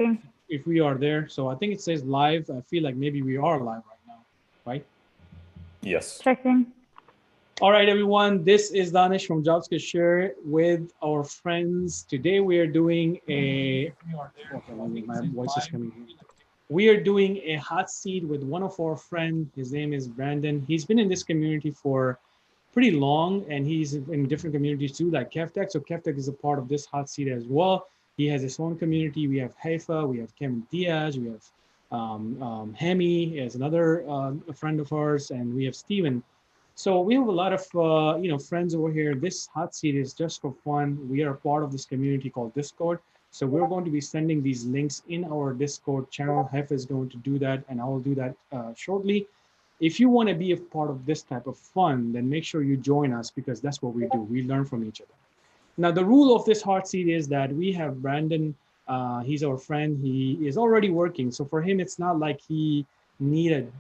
Checking. if we are there. So I think it says live. I feel like maybe we are live right now, right? Yes. Checking. All right, everyone. This is Danish from JobSkills Share with our friends. Today we are doing a. Okay, my voice is coming here. We are doing a hot seat with one of our friends. His name is Brandon. He's been in this community for pretty long, and he's in different communities too, like KevTech. So KevTech is a part of this hot seat as well. He has his own community. We have Haifa, we have Kevin Diaz, we have Hemi is another friend of ours, and we have Steven. So we have a lot of friends over here. This hot seat is just for fun. We are part of this community called Discord. So we're going to be sending these links in our Discord channel. Hef is going to do that, and I will do that shortly. If you want to be a part of this type of fun, then make sure you join us because that's what we do. We learn from each other. Now, the rule of this hot seat is that we have Brandon. He's our friend. He is already working. So for him, it's not like he needed,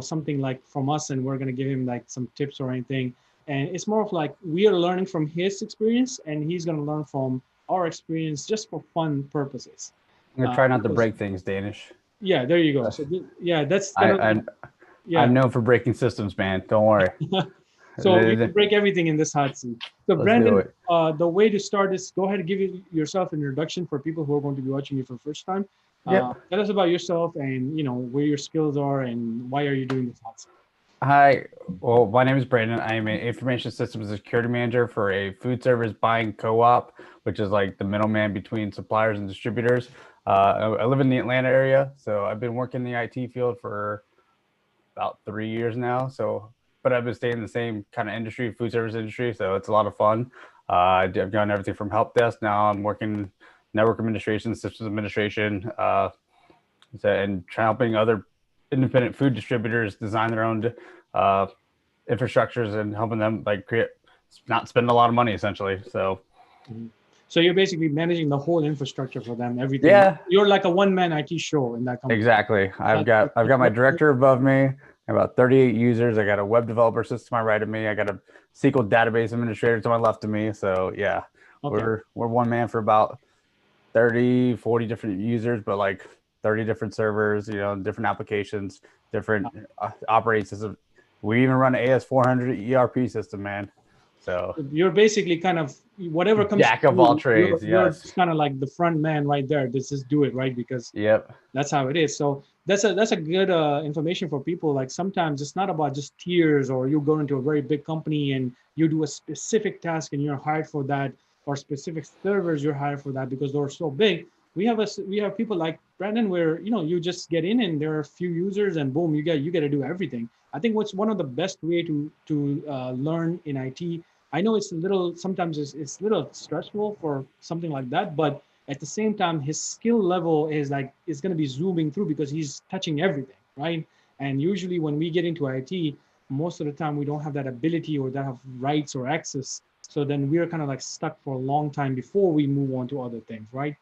something like from us and we're going to give him like some tips or anything. And it's more of like we are learning from his experience and he's going to learn from our experience just for fun purposes. I'm gonna try not to break things, Danish. Yeah, there you go. So that's I'm known for breaking systems, man. Don't worry. So we can break everything in this hot seat. So Let's Brandon, the way to start is go ahead and give yourself an introduction for people who are going to be watching you for the first time. Tell us about yourself and where your skills are and why are you doing this hot seat. Hi, well, my name is Brandon. I am an information systems and security manager for a food service buying co-op, which is like the middleman between suppliers and distributors. I live in the Atlanta area, so I've been working in the IT field for about 3 years now. But I've been staying in the same kind of industry, food service industry, so it's a lot of fun. I've done everything from help desk. Now I'm working network administration, systems administration, and helping other independent food distributors design their own infrastructures and helping them not spend a lot of money essentially. So you're basically managing the whole infrastructure for them, everything. Yeah, you're like a one-man IT show in that company. Exactly. I've got my director above me, about 38 users. I got a web developer system to my right of me. I got a SQL database administrator to my left of me. So yeah, we're one man for about 30, 40 different users, but like 30 different servers, different applications, different operating systems. We even run an AS400 ERP system, man. So you're basically kind of whatever comes. Jack of all trades. You're kind of like the front man right there. Just do it right because that's how it is. So that's a good information for people. Like sometimes it's not about just tiers or you go into a very big company and you do a specific task and you're hired for that, or specific servers you're hired for that because they're so big. We have people like Brandon where you just get in and there are a few users and boom, you get to do everything. I think what's one of the best way to learn in IT. I know it's sometimes it's a little stressful for something like that, but at the same time, his skill level is going to be zooming through because he's touching everything, right? And usually when we get into IT, most of the time we don't have that ability or that have rights or access. So then we're kind of like stuck for a long time before we move on to other things, right?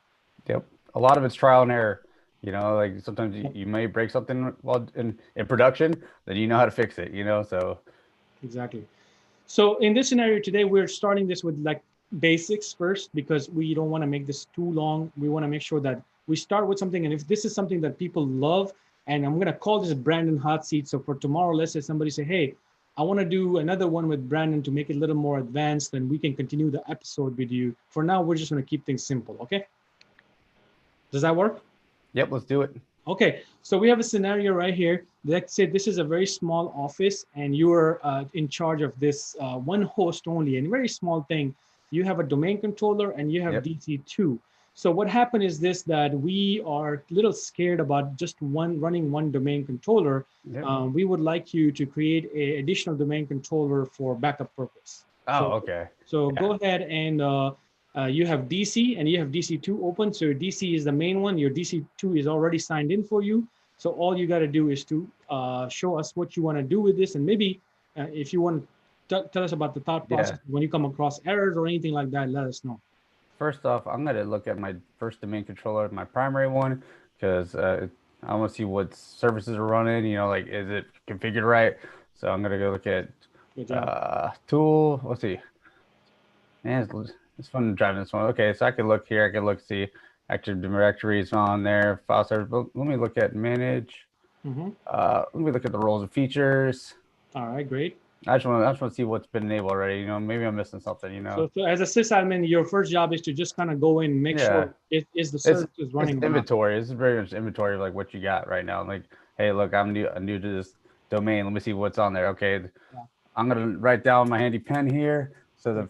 Yep. A lot of it's trial and error. Like sometimes you may break something while in production, then you know how to fix it, so. Exactly. So in this scenario today, we're starting this with like basics first because we don't want to make this too long. We want to make sure that we start with something. And if this is something that people love, and I'm going to call this Brandon Hot Seat. So for tomorrow, let's say somebody say, hey, I want to do another one with Brandon to make it a little more advanced, then we can continue the episode with you. For now, we're just going to keep things simple. Okay. Does that work? Yep, let's do it. Okay, so we have a scenario right here. Let's say this is a very small office and you're in charge of this one host only, and very small thing. You have a domain controller and you have DC2. So what happened is that we are a little scared about just running one domain controller. We would like you to create an additional domain controller for backup purpose. Okay. So go ahead and you have DC and you have DC2 open. So your DC is the main one. Your DC2 is already signed in for you. So all you got to do is to show us what you want to do with this. And maybe if you want to tell us about the thought process, when you come across errors or anything like that, let us know. First off, I'm going to look at my first domain controller, my primary one, because I want to see what services are running, like, is it configured right? So I'm going to go look at tool. Let's see. Man, it's fun driving this one. Okay, so I can look here. I can see. Active Directory is on there. File server. Let me look at manage. Let me look at the roles and features. All right, great. I just want to see what's been enabled already. Maybe I'm missing something. So as a sysadmin, your first job is to just kind of go in and make sure the service is running. It's inventory. It's very much inventory of like what you got right now. Like, hey, look, I'm new to this domain. Let me see what's on there. Okay, I'm gonna write down my handy pen here. So the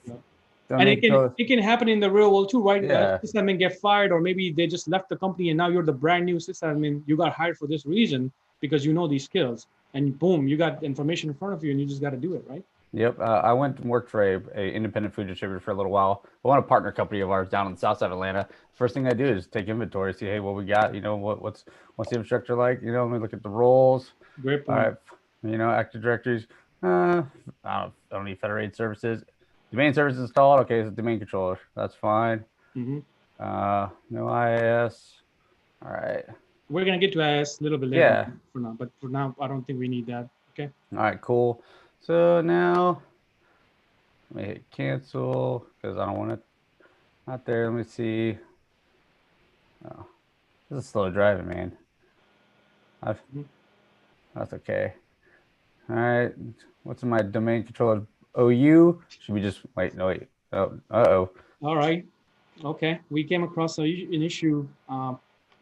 and it can happen in the real world too, right? Yeah. Sysadmin get fired, or maybe they just left the company and now you're the brand new sysadmin. You got hired for this reason because you know these skills, and boom, you got information in front of you and you just got to do it, right? Yep. I went and worked for a independent food distributor for a little while. I want a partner company of ours down on the south side of Atlanta. First thing I do is take inventory, see, hey, what we got, what's the infrastructure like, let me look at the roles. Great point. All right. Active Directories. I don't need federated services. Domain services installed. Okay, so domain controller. That's fine. No IIS. All right. We're gonna get to IIS a little bit later for now, but for now, I don't think we need that. Okay. All right, cool. So now let me hit cancel because I don't want it out there. Let me see. Oh, this is slow driving, man. That's okay. All right. What's in my domain controller? OU? Should we just wait? No, wait. Oh, uh-oh. All right. Okay. We came across an issue.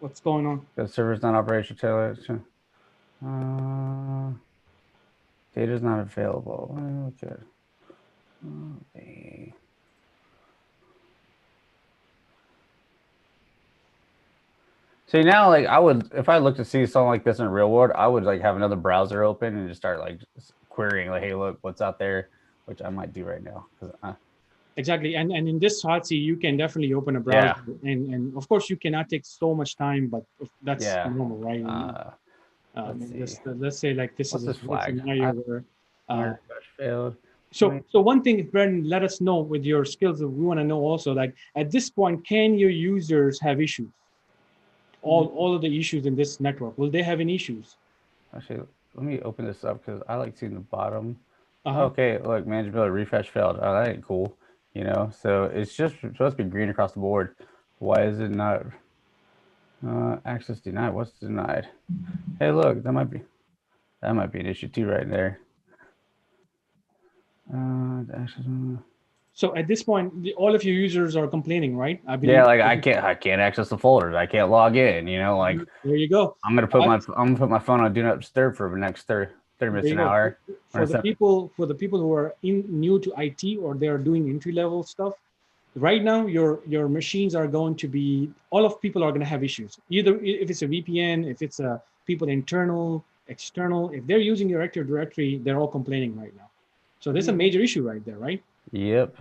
What's going on? The server's not operational. Data is not available. Okay. Okay. See, now, like, I would, if I look to see something like this in the real world, I would like have another browser open and just start like querying, like, hey, look, what's out there, which I might do right now. Exactly. And in this hot seat, you can definitely open a browser. And of course, you cannot take so much time, but that's normal, right? Let's say like this is a scenario where failed. So one thing, Brendan, let us know with your skills that we want to know also, like at this point, can your users have issues? All of the issues in this network, will they have any issues? Actually, let me open this up because I like seeing the bottom. Okay, look, manageability refresh failed. Oh, that ain't cool. So it's just supposed to be green across the board. Why is it not access denied? What's denied? Hey, look, that might be an issue too right there. So at this point, all of your users are complaining, right? I believe. Yeah, like I can't access the folders. I can't log in. Like there you go. I'm gonna put my phone on do not disturb for the next 30 minutes an hour. For the people who are new to IT or they are doing entry level stuff, right now your machines are going to be, all of people are going to have issues. Either if it's a VPN, if it's a people internal, external, if they're using your Active Directory, they're all complaining right now. So there's a major issue right there, right? Yep.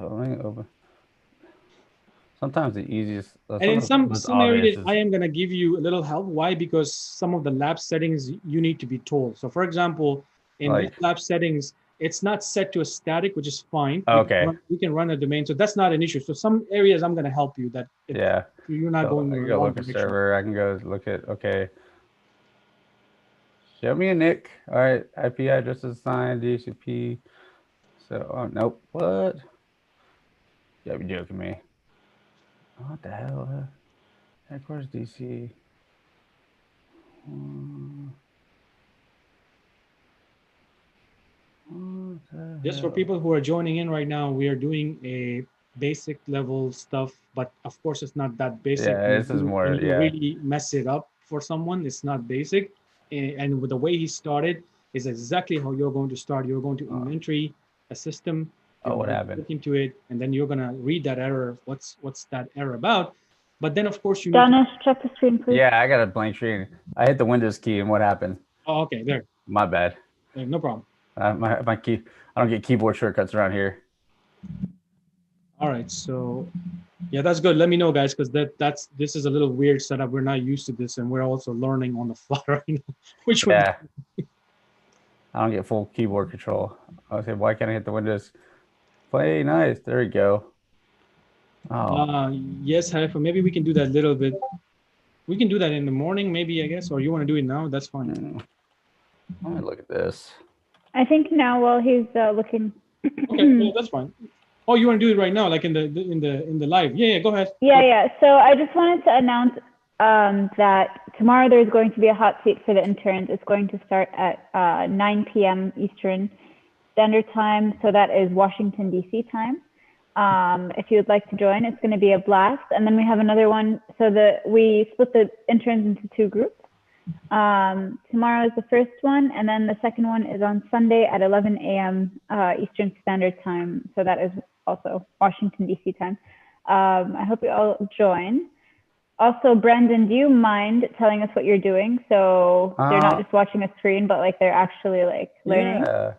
Sometimes the easiest. And in some areas, I am going to give you a little help. Why? Because some of the lab settings you need to be told. So for example, in these lab settings, it's not set to a static, which is fine. Okay. We can run a domain. So that's not an issue. So some areas I'm going to help you that you're not going to go look at server. I can go look at, okay. Show me a NIC. All right. IP address assigned, DHCP. So, nope. What? You gotta be joking me. What the hell? Headquarters DC. Just for people who are joining in right now, we are doing a basic level stuff, but of course it's not that basic. Yeah, this is more, really mess it up for someone, it's not basic. And with the way he started is exactly how you're going to start. You're going to inventory a system. What happened? Look into it, and then you're gonna read that error. What's that error about? But then of course you Danish, check the screen, please. Yeah, I got a blank screen. I hit the Windows key, and what happened? Oh, okay, there. My bad. No problem. My key. I don't get keyboard shortcuts around here. All right, so yeah, that's good. Let me know, guys, because this is a little weird setup. We're not used to this, and we're also learning on the fly right now. Which one? Yeah. I don't get full keyboard control. I say, why can't I hit the Windows? Play, nice. There we go. Oh. Yes, Haifa. Maybe we can do that a little bit. We can do that in the morning, maybe, I guess, or you want to do it now? That's fine. Let me look at this. I think now while he's looking. Okay, well, that's fine. Oh, you want to do it right now, like in the live? Yeah, go ahead. Yeah. So I just wanted to announce that tomorrow there's going to be a hot seat for the interns. It's going to start at 9 p.m. Eastern Standard Time. So that is Washington, D.C. time. If you would like to join, it's going to be a blast. And then we have another one. So we split the interns into 2 groups. Tomorrow is the first one, and then the second one is on Sunday at 11 a.m. Eastern Standard Time. So that is also Washington, D.C. time. I hope you all join. Also, Brendan, do you mind telling us what you're doing? So they're not just watching a screen, but like they're actually like learning. Yeah,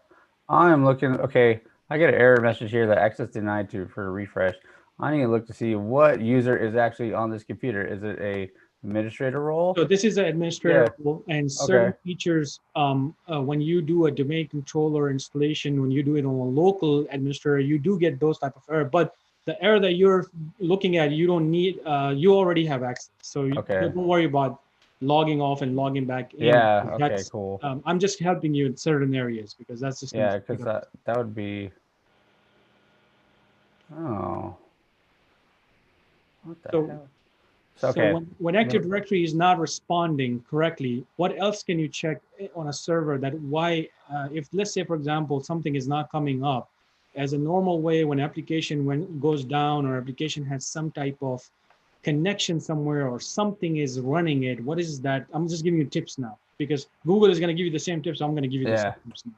I'm looking. Okay, I get an error message here that access denied for a refresh. I need to look to see what user is actually on this computer. Is it a administrator role? So this is an administrator role, and certain features. When you do a domain controller installation, when you do it on a local administrator, you do get those type of error. But the error that you're looking at, you don't need. You already have access, so you don't worry about logging off and logging back in. Yeah. Okay. Cool. I'm just helping you in certain areas because that's just because that would be. Oh. What the hell? So when Active Directory is not responding correctly, what else can you check on a server that if let's say, for example, something is not coming up as a normal way when application goes down or application has some type of connection somewhere or something is running it, what is that? I'm just giving you tips now because Google is going to give you the same tips. So I'm going to give you the same tips now.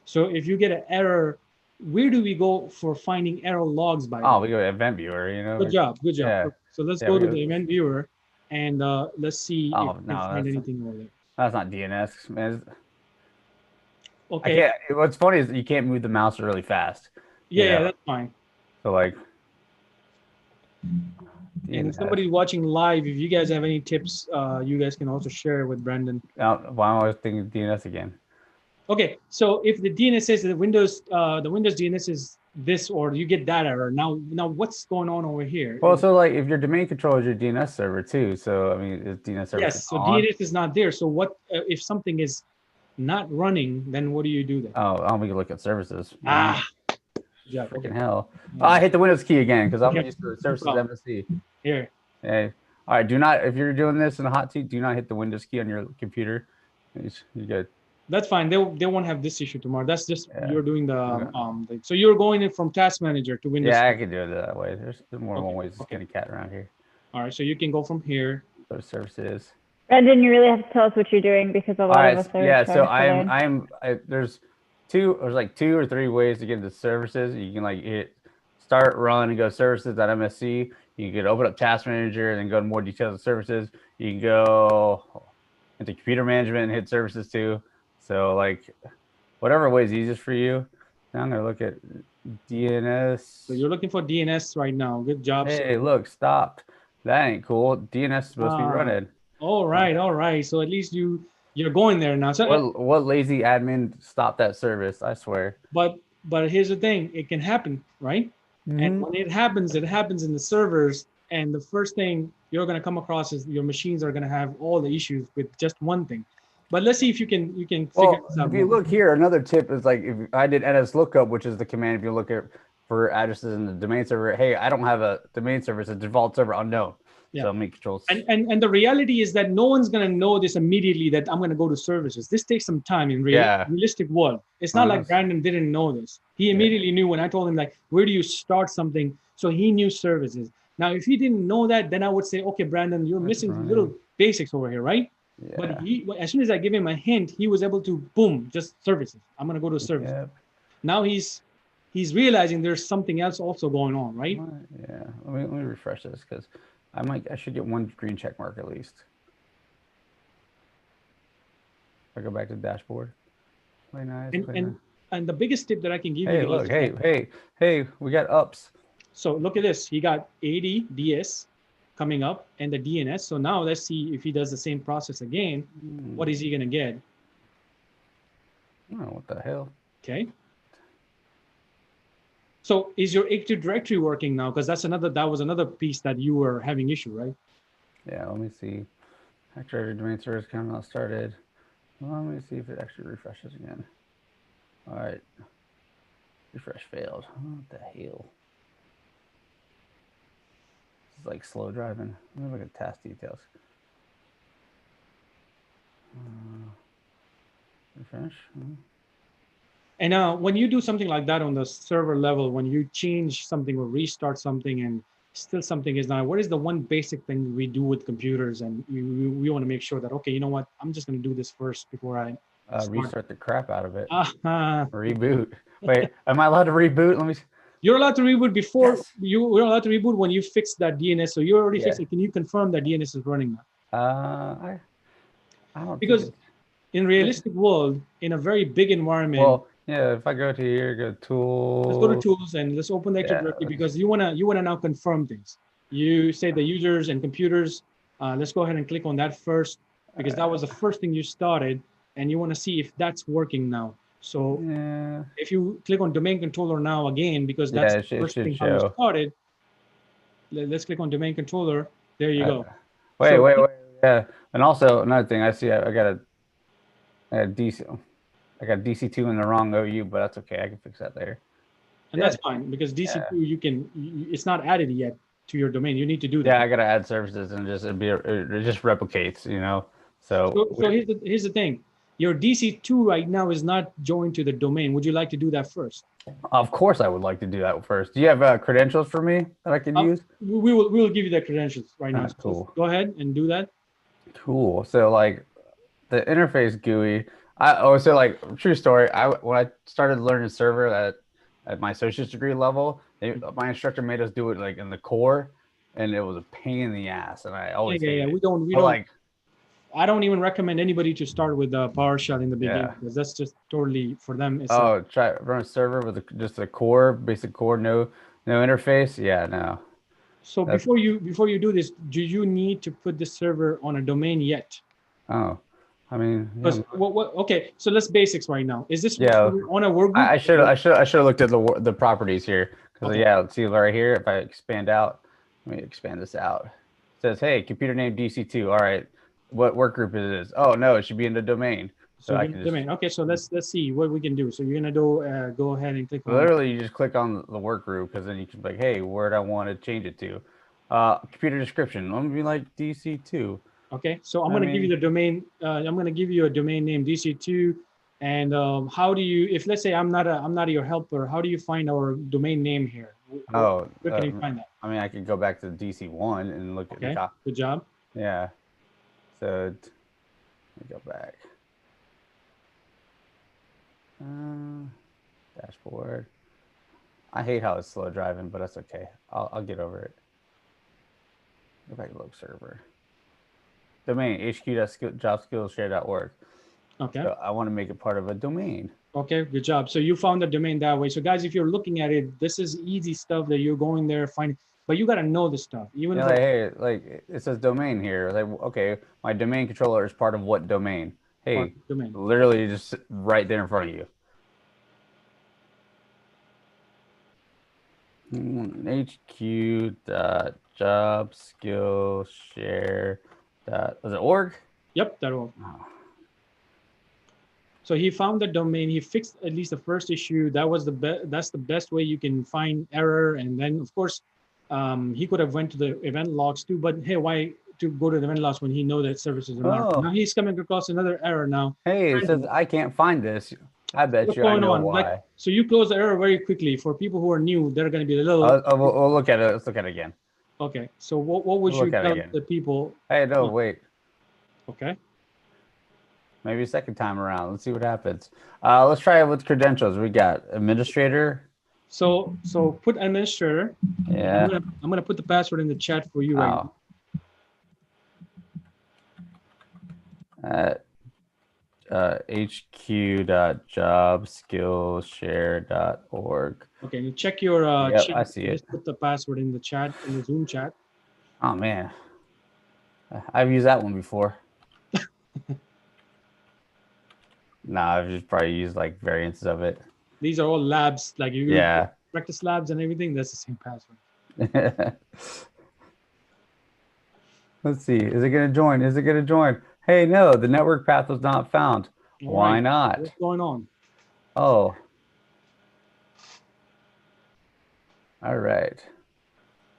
So if you get an error, where do we go for finding error logs by? We go to Event Viewer, Good job. Yeah. So let's go to the Event Viewer and let's see if we can find anything over there. That's not DNS, man. Okay. What's funny is you can't move the mouse really fast. Yeah, that's fine. So like. And if somebody's watching live, if you guys have any tips, you guys can also share with Brendan. Why am I always thinking DNS again? Okay, so if the DNS is the Windows DNS is this, or you get that error. Now what's going on over here? Well, so like if your domain controller is your DNS server too, so I mean, is DNS server? Yes, so DNS is not there. So what if something is not running? Then what do you do then? Oh, we can look at services. Yeah, freaking hell! Oh, I hit the Windows key again because I'm used to the services MSC. Here. Hey, all right. Do not, if you're doing this in a hot seat, do not hit the Windows key on your computer. You good? That's fine. They won't have this issue tomorrow. That's just you're doing the so you're going in from Task Manager to Windows. Yeah, I can do it that way. There's more than one way to skin a cat around here. All right, so you can go from here. Go to services. Brendan, you really have to tell us what you're doing because a lot of us are. So there's like 2 or 3 ways to get into services. You can like hit start, run, and go services.msc. You can open up Task Manager and then go to more details of services. You can go into computer management and hit services too. So like whatever way is easiest for you. Now I'm gonna look at DNS. So you're looking for DNS right now. Good job. Hey, look, stopped. That ain't cool. DNS is supposed to be running. All right. So at least you're going there now. So what lazy admin stopped that service? I swear. But here's the thing: it can happen, right? Mm-hmm. And when it happens in the servers. And the first thing you're going to come across is your machines are going to have all the issues with just one thing. But let's see if you can figure this out. If you look here, another tip is like if I did ns lookup, which is the command if you look at for addresses in the domain server. Hey, I don't have a domain server; it's a default server unknown. Yeah. So make controls. And the reality is that no one's going to know this immediately that I'm going to go to services. This takes some time in realistic world. It's not like Brandon didn't know this. He immediately knew when I told him like, where do you start something? So he knew services. Now, if he didn't know that, then I would say, okay, Brandon, you're missing little basics over here, right? Yeah. But as soon as I give him a hint, he was able to, boom, just services. I'm going to go to service. Yeah. Now he's realizing there's something else also going on, right? Yeah. Let me refresh this because I should get 1 green check mark at least. If I go back to the dashboard. Play nice. And the biggest tip that I can give you. Hey, look, hey, we got ups. So look at this. He got 80 DS coming up and the DNS. So now let's see if he does the same process again. What is he going to get? Oh, what the hell? Okay. So is your Active Directory working now? Because that was another piece that you were having issue, right? Yeah, let me see. Active Directory domain server kind of not started. Well, let me see if it actually refreshes again. All right. Refresh failed. What the hell? is like slow driving. Let me look at task details. Refresh. And when you do something like that on the server level, when you change something or restart something and still something is not, what is the one basic thing we do with computers? And we want to make sure that, okay, you know what, I'm just going to do this first before I restart the crap out of it. Uh-huh. Reboot. Wait, am I allowed to reboot? Let me. You're allowed to reboot before Yes. you're allowed to reboot when you fix that DNS. So you already fixed Yeah. it. Can you confirm that DNS is running now? I don't Because think in realistic world, in a very big environment, well, yeah, if I go to here, go to tools. let's go to tools and let's open the Active Directory because you wanna now confirm things. You say the users and computers. Let's go ahead and click on that first because that was the first thing you started, and you want to see if that's working now. So Yeah. if you click on domain controller now again, because that's the first thing how you started. Let's click on domain controller. There you go. Wait. Yeah, and also another thing, I see I got DC2 in the wrong OU, but that's okay. I can fix that later. And that's fine because DC2 it's not added yet to your domain. You need to do that. Yeah, I gotta add services and it just replicates, you know. So here's the thing. Your DC2 right now is not joined to the domain. Would you like to do that first? Of course, I would like to do that first. Do you have credentials for me that I can use? We will give you the credentials right now. That's cool. So go ahead and do that. Cool. So like the interface GUI. So like true story. When I started learning server at my associate's degree level, my instructor made us do it like in the core, and it was a pain in the ass. And I always hated it. We don't like. I don't even recommend anybody to start with PowerShell in the beginning because that's just totally for them. Try run a server with just a core, basic core, no interface. Yeah, no. So before you do this, do you need to put the server on a domain yet? Oh, I mean, okay. So let's basics right now. Is this on a workgroup? I should have looked at the properties here because let's see right here. If I expand out, let me expand this out. It says, hey, computer name DC2. All right. What work group is this? Oh no, it should be in the domain. So I can domain. Okay, so let's see what we can do. So you're gonna go ahead and click on. Literally, you just click on the work group because then you can be like, hey, where do I want to change it to? Computer description. I'm gonna be like DC2. Okay, so I'm gonna give you the domain. I'm gonna give you a domain name DC2. And how do you? If let's say I'm not your helper, how do you find our domain name here? Where can you find that? I mean, I could go back to the DC1 and look at the top. Good job. Yeah. So let me go back. Dashboard. I hate how it's slow driving, but that's okay. I'll get over it. Go back to log server. Domain hq.jobskillshare.org. Okay. So I want to make it part of a domain. Okay, good job. So you found the domain that way. So guys, if you're looking at it, this is easy stuff that you're going there finding. But you got to know the stuff. Even like, hey, like it says domain here. Like, okay, my domain controller is part of what domain? Hey, domain. Literally just right there in front of you. hq.jobskillshare.org? Yep, .org. Oh. So he found the domain. He fixed at least the first issue. That was that's the best way you can find error. And then of course, he could have went to the event logs too. But hey, why to go to the event logs when he know that services are not? Now he's coming across another error now. Hey, it says I can't find this. I bet you I know why. Like, so you close the error very quickly. For people who are new, they're going to be a little. We'll look at it. Let's look at it again. Okay. So what would you tell the people? Hey, no, wait. Okay. Maybe a second time around. Let's see what happens. Let's try it with credentials. We got administrator. So put administrator. Yeah. I'm gonna put the password in the chat for you right now. hq.jobskillshare.org. Okay, you check your chat. I see it. Just put the password in the chat, in the Zoom chat. Oh man, I've used that one before. Nah, I've just probably used like variants of it. These are all labs, like you practice labs and everything. That's the same password. Let's see. Is it gonna join? Is it gonna join? Hey, no, the network path was not found. Why not? What's going on? Oh. All right.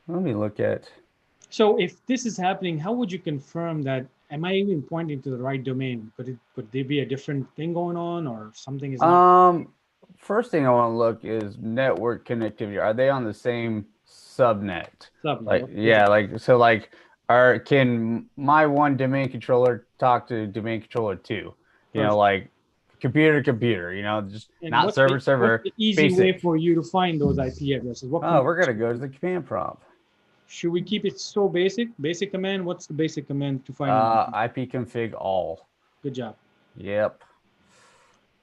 Let me look at. So if this is happening, how would you confirm that? Am I even pointing to the right domain? Could there be a different thing going on, or something is not? First thing I want to look is network connectivity. Are they on the same subnet? Like, yeah, like so, like, can my one domain controller talk to domain controller two? You know, Perfect. like computer to computer. You know, just And not server to what's server. the easy way Basic. for you to find those IP addresses? What Oh, we're gonna go to the command prompt. should we keep it so basic? Basic command. What's the basic command to find an IP? Ipconfig all. Good job. Yep.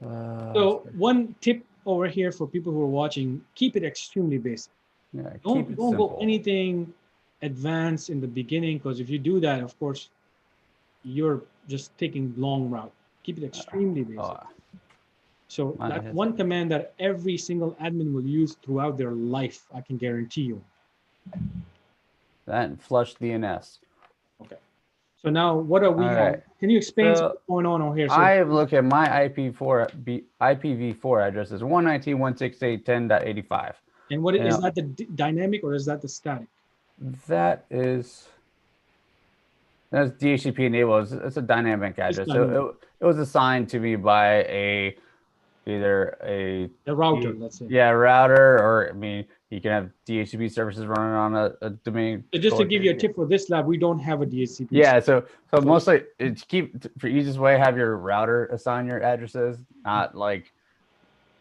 So one tip over here for people who are watching: keep it extremely basic. Yeah, Don't keep it go simple. anything advanced in the beginning, because if you do that, of course, you're just taking long route. Keep it extremely basic. So that's one command that every single admin will use throughout their life. I can guarantee you. That and flush DNS. Okay. So now what are we? Can you explain what's going on over here? So I look at my IPv4 address is 192.168.10.85. And what is that, the dynamic or is that the static? That's DHCP enabled. It's a dynamic address. So it was assigned to me by either a router, let's say. Yeah, a router, or I mean, you can have DHCP services running on a domain. So just to give you a tip for this lab, we don't have a DHCP. Yeah, so mostly it's for easiest way, have your router assign your addresses, not like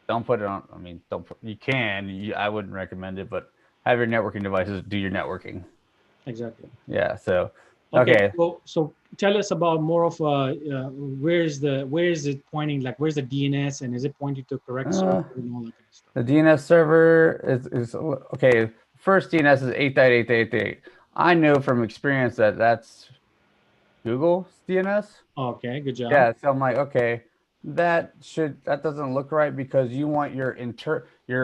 don't put it on. I mean, you can. I wouldn't recommend it, but have your networking devices do your networking. Exactly. Yeah. So okay. So tell us about more of where is it pointing? Like where's the DNS, and is it pointing to correct server and all that kind of stuff? The DNS server is okay. First DNS is 8.8.8.8. I know from experience that that's Google's DNS. Okay, good job. Yeah, so I'm like, okay, that doesn't look right, because you want your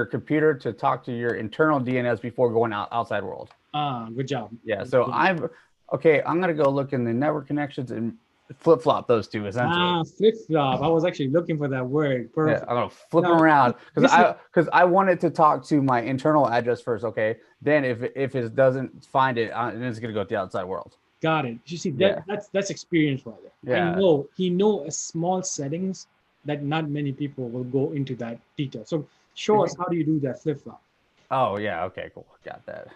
computer to talk to your internal DNS before going outside world. Good job. Yeah, so I'm gonna go look in the network connections and flip flop those two essentially. Flip flop. I was actually looking for that word. Perfect. Yeah, I'm gonna flip them around because I want it to talk to my internal address first. Okay, then if it doesn't find it, then it's gonna go to the outside world. Got it. You see, that's experience right there. Yeah. He know a small settings that not many people will go into that detail. So show us, how do you do that flip flop? Oh yeah. Okay. Cool. Got that.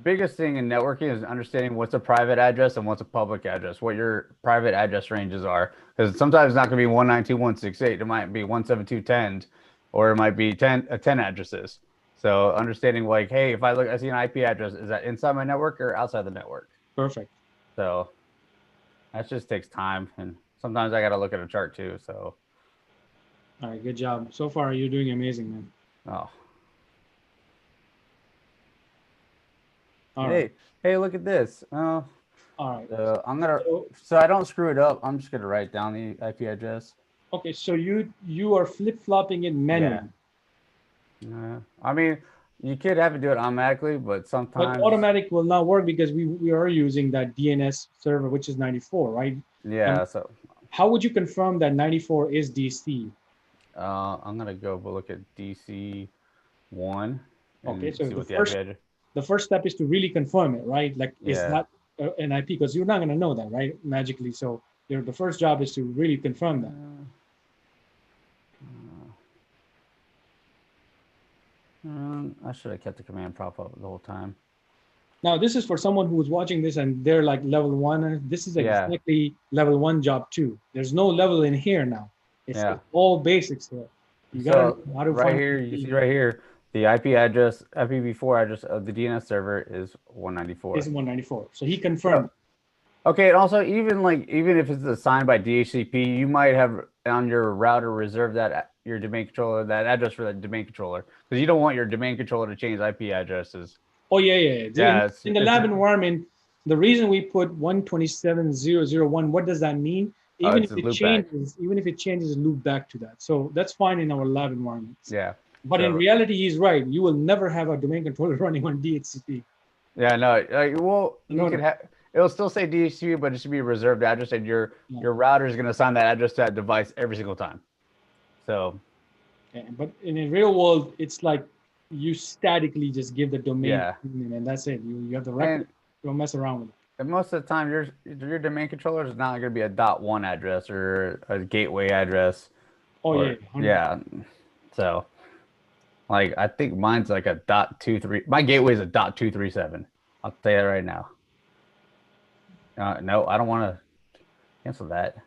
Biggest thing in networking is understanding what's a private address and what's a public address, what your private address ranges are. Because sometimes it's not going to be 192.168. It might be 172.10, or it might be 10 addresses. So understanding like, hey, if I see an IP address, is that inside my network or outside the network? Perfect. So that just takes time, and sometimes I got to look at a chart too. So. All right, good job. So far, you're doing amazing, man. Oh. All right. Hey, look at this. All right. So I don't screw it up. I'm just gonna write down the IP address. Okay, so you are flip flopping it manually. Yeah. I mean, you could have to do it automatically, but sometimes. But automatic will not work because we are using that DNS server, which is 94, right? Yeah. And so. How would you confirm that 94 is DC? I'm gonna go look at DC 1. Okay, so the first step is to really confirm it, right? Like it's not an IP, because you're not going to know that, right? Magically. So the first job is to really confirm that. I should have kept the command prompt up the whole time. Now, this is for someone who is watching this and they're like level 1. And this is exactly level 1 job 2. There's no level in here now. It's all basics here. You got to know how to find here. You see right here. The IP address, IPv4 address of the DNS server is 194. Is 194. So he confirmed. Okay, and also even if it's assigned by DHCP, you might have on your router reserved your domain controller, that address for that domain controller, because you don't want your domain controller to change IP addresses. Oh yeah. In the lab environment, the reason we put 127.0.0.1, what does that mean? Even if it changes, loop back to that. So that's fine in our lab environments. Yeah. But in reality, he's right. You will never have a domain controller running on DHCP. Yeah, no. It'll still say DHCP, but it should be a reserved address, and your router is going to assign that address to that device every single time. So. Yeah, but in the real world, it's like you statically just give the domain Yeah. and that's it. You have the record. And, Don't mess around with it. and most of the time, your domain controller is not going to be a .1 address or a gateway address. Oh Or, yeah, 100%. yeah. So, like, I think mine's like a .23. My gateway is a .237. I'll tell you that right now. No, I don't want to cancel that.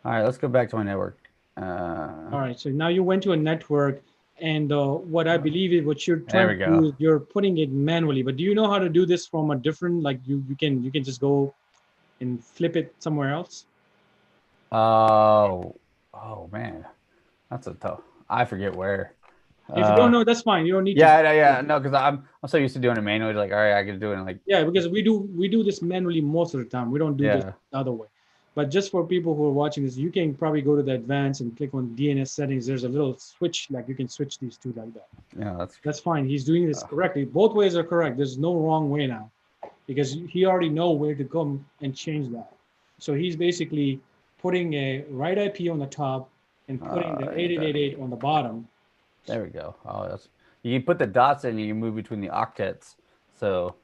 All right, let's go back to my network. All right, so now you went to a network, and what I believe is what you're There we trying to do go. is you're putting it manually. But do you know how to do this from a different, like you can just go and flip it somewhere else? Oh, man, that's a tough. I forget where. If you don't know, that's fine. You don't need to. Yeah, no, because I'm so used to doing it manually. Like, all right, I can do it. Like, Yeah, because we do this manually most of the time. We don't do this Yeah. the other way. But just for people who are watching this, you can probably go to the advanced and click on DNS settings. There's a little switch, like you can switch these two like that. yeah, That's fine. He's doing this correctly. Both ways are correct. There's no wrong way now because he already know where to come and change that. So he's basically putting a right IP on the top and putting the 8888 on the bottom. there we go. Oh, that's you put the dots in and you move between the octets. So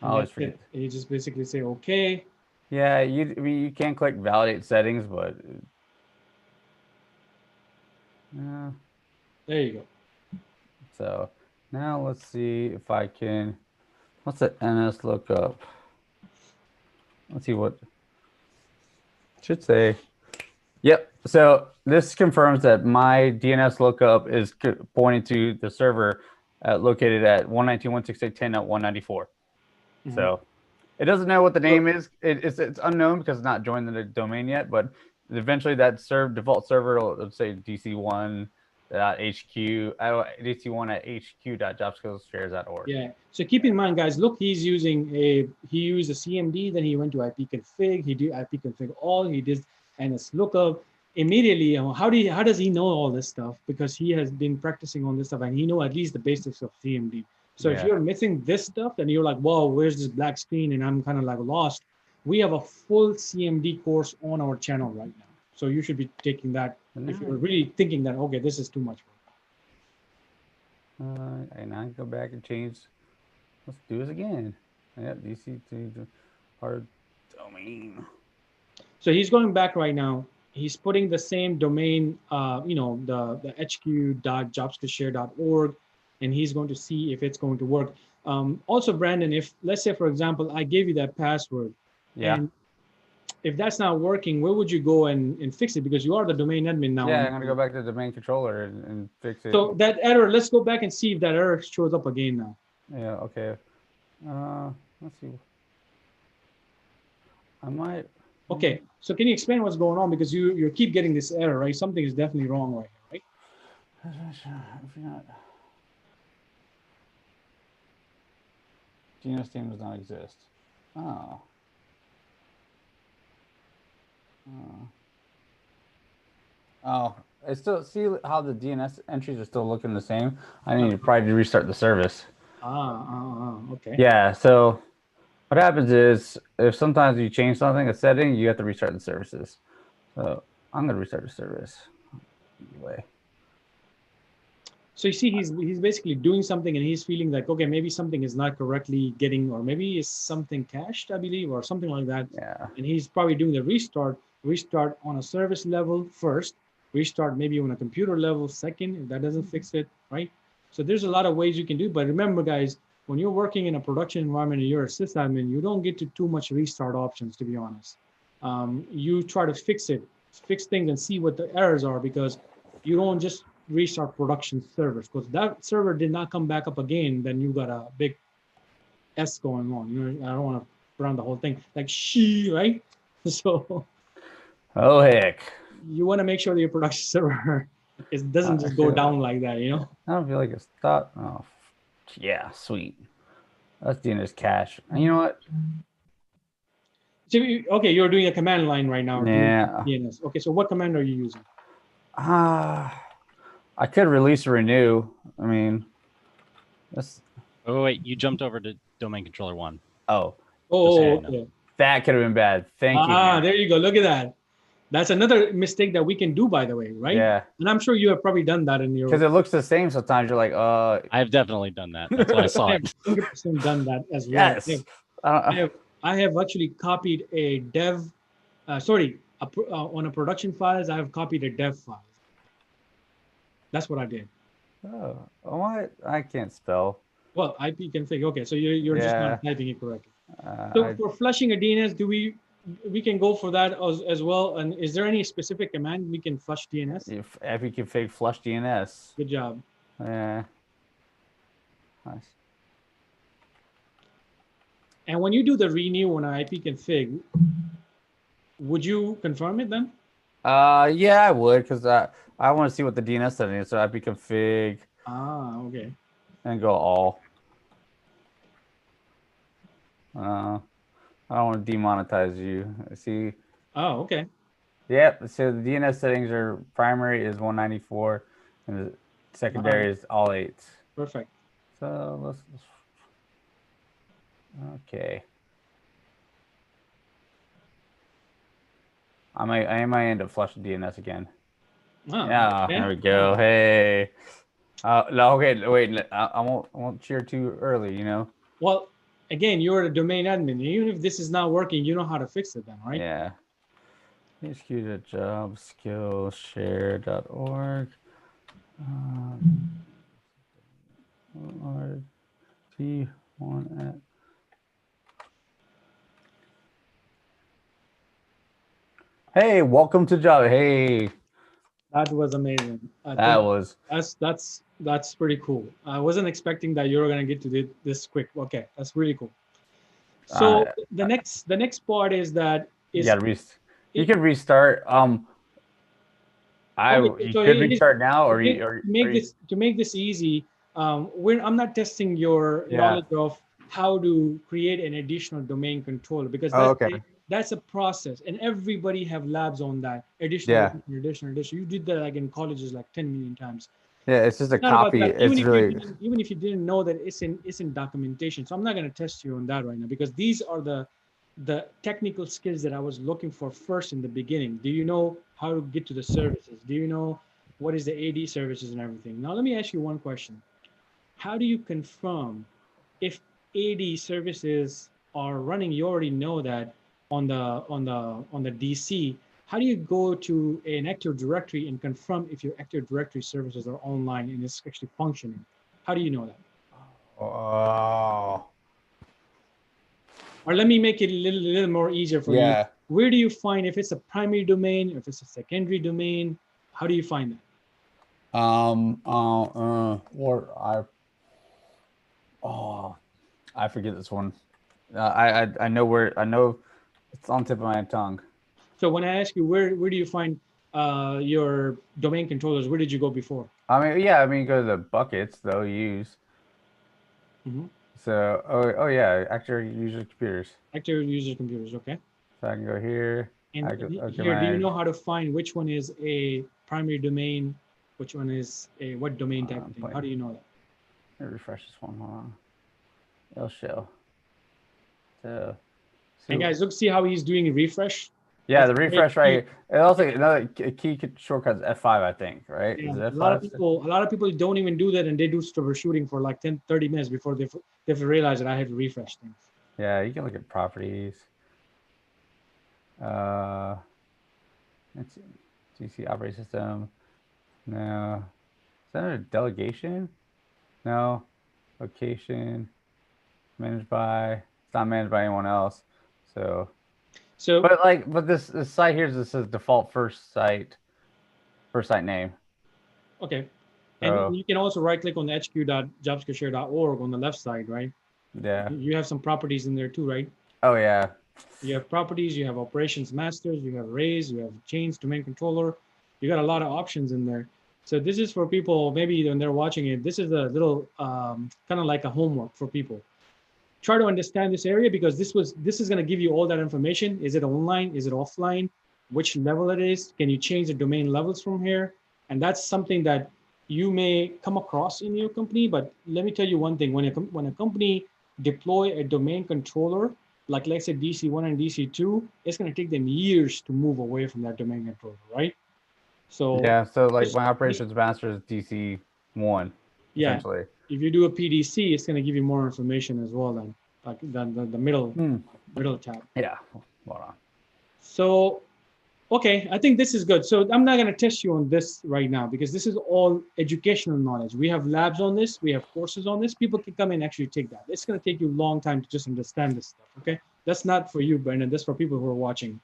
I always And that's forget. it. And you just basically say, okay. Yeah, I mean, you can click validate settings, but There you go. so now let's see if I can. What's the NS lookup? Let's see what should say. Yep. So this confirms that my DNS lookup is pointing to the server located at 192.168.10.194. So it doesn't know what the name is. It's unknown because it's not joined the domain yet. But eventually, that default server will, let's say DC1.hq, DC1@hq.jobskillshares.org. Yeah. So keep in mind, guys. Look, he used a CMD. Then he went to ipconfig. He did ipconfig all. He did NS lookup immediately. How does he know all this stuff? Because he has been practicing on this stuff and he know at least the basics of CMD. So if you're missing this stuff and you're like, whoa, where's this black screen? And I'm kind of like lost. We have a full CMD course on our channel right now. So you should be taking that if you're really thinking that, okay, this is too much. And I go back and change. Let's do this again. Yeah, DC to our domain. So he's going back right now. He's putting the same domain, the hq.jobskillshare.org, and he's going to see if it's going to work. Also, Brandon, if let's say, for example, I gave you that password, and if that's not working, where would you go and fix it? Because you are the domain admin now. Yeah, I'm gonna go back to the domain controller and fix it. So that error, let's go back and see if that error shows up again now. Yeah. Okay. Let's see. I might. Okay. So can you explain what's going on? Because you keep getting this error, right? Something is definitely wrong right here, right? DNS name does not exist. Oh. Oh, I still see how the DNS entries are still looking the same. I need to probably restart the service. Okay. Yeah. So what happens is if sometimes you change something, a setting, you have to restart the services. So I'm gonna restart the service anyway. So you see, he's basically doing something, and he's feeling like, okay, maybe something is not correctly getting, or maybe it's something cached, I believe, or something like that. Yeah. And he's probably doing the restart on a service level first, restart maybe on a computer level second, if that doesn't fix it, right? So there's a lot of ways you can do, but remember, guys, when you're working in a production environment and you're a sysadmin, you don't get to too much restart options, to be honest. You try to fix things and see what the errors are, because you don't just restart production servers, because that server did not come back up again, then you got a big S going on. You know, I don't want to run the whole thing like right? So oh heck, you want to make sure that your production server doesn't just go down like that, you know? I don't feel like it's stopped. Oh yeah, sweet. That's DNS cache. And you know what? So, okay, you're doing a command line right now. Yeah. DNS. Okay, so what command are you using? I could release renew. I mean, that's. Oh wait, you jumped over to domain controller 1. Oh, okay. That could have been bad. Thank you. There you go. Look at that. That's another mistake that we can do, by the way, right? Yeah. And I'm sure you have probably done that in your. Because it looks the same sometimes. You're like, I've definitely done that. That's why I saw I it. have 100% done that as well. yes. I have actually copied a dev, on a production files. I have copied a dev file. That's what I did. Oh, what? I can't spell. Well, IP config. Okay, so you're just Yeah. not typing it correctly. So for flushing a DNS, we can go for that as well? And is there any specific command we can flush DNS? If config flush DNS. Good job. Yeah. Nice. And when you do the renew on IP config, would you confirm it then? Yeah, I would, because I want to see what the DNS setting is. So IP config. Ah, okay. And go all. I don't want to demonetize you. See. Oh, okay. Yep. So the DNS settings are primary is 194, and the secondary is all 8s. Perfect. So let's okay. I might end up flushing DNS again. Oh, yeah, okay. There we go. Hey. No, okay, wait. I won't cheer too early. You know. Well, again, you're a domain admin. Even if this is not working, you know how to fix it then, right? Yeah. hq.jobskillshare.org. T1 at. Hey, welcome to job. Hey. That was amazing. That's pretty cool. I wasn't expecting that you were gonna get to this quick. Okay, that's really cool. So the next part is that you can restart. You could restart now, or to make this easy. I'm not testing your knowledge of how to create an additional domain controller, because that's a process, and everybody have labs on that. Additional. You did that like in colleges like 10 million times. Yeah, it's just a copy. Even if you didn't know that it's in documentation. So I'm not going to test you on that right now, because these are the technical skills that I was looking for first in the beginning. Do you know how to get to the services? Do you know what is the AD services and everything? Now let me ask you one question. How do you confirm if AD services are running? You already know that on the DC. How do you go to an Active Directory and confirm if your Active Directory services are online and it's actually functioning? How do you know that? Oh. Or let me make it a little more easier for you. Where do you find if it's a primary domain, if it's a secondary domain? How do you find that? I forget this one. I know it's on the tip of my tongue. So when I ask you where do you find your domain controllers, where did you go before? You go to the buckets they'll use. So active user computers. Active user computers, okay. So I can go here. And here, do you know how to find which one is a primary domain, which one is a what domain type thing? How do you know that? Let me refresh this one. Hold on. It'll show. So and guys, look, see how he's doing a refresh. Yeah, the refresh right. And also another key shortcut is F5, I think, right? Yeah, a lot of people don't even do that, and they do troubleshooting for like 10-30 minutes before they realize that I have to refresh things. Yeah, you can look at properties. Let's see. GC operating system. No. Is that a delegation? No. Location. Managed by. It's not managed by anyone else. But this site here says default first site name. Okay. And you can also right click on the hq.jobskillshare.org on the left side, right? Yeah. You have some properties in there too, right? Oh yeah. You have properties, you have operations masters, you have arrays, you have chains, domain controller. You got a lot of options in there. So this is for people, maybe when they're watching it, this is a little kind of like a homework for people. Try to understand this area, because this is going to give you all that information. Is it online? Is it offline? Which level it is? Can you change the domain levels from here? And that's something that you may come across in your company. But let me tell you one thing: when a company deploy a domain controller, like let's say DC1 and DC2, it's going to take them years to move away from that domain controller, right? So Yeah, so like this- my operations master is DC1, yeah, essentially. if you do a PDC, it's going to give you more information as well then, like the middle tab. Yeah, hold on. So, okay, I think this is good. So I'm not going to test you on this right now because this is all educational knowledge. We have labs on this. We have courses on this. People can come and actually take that. It's going to take you a long time to just understand this stuff, okay? That's not for you, Brendan. That's for people who are watching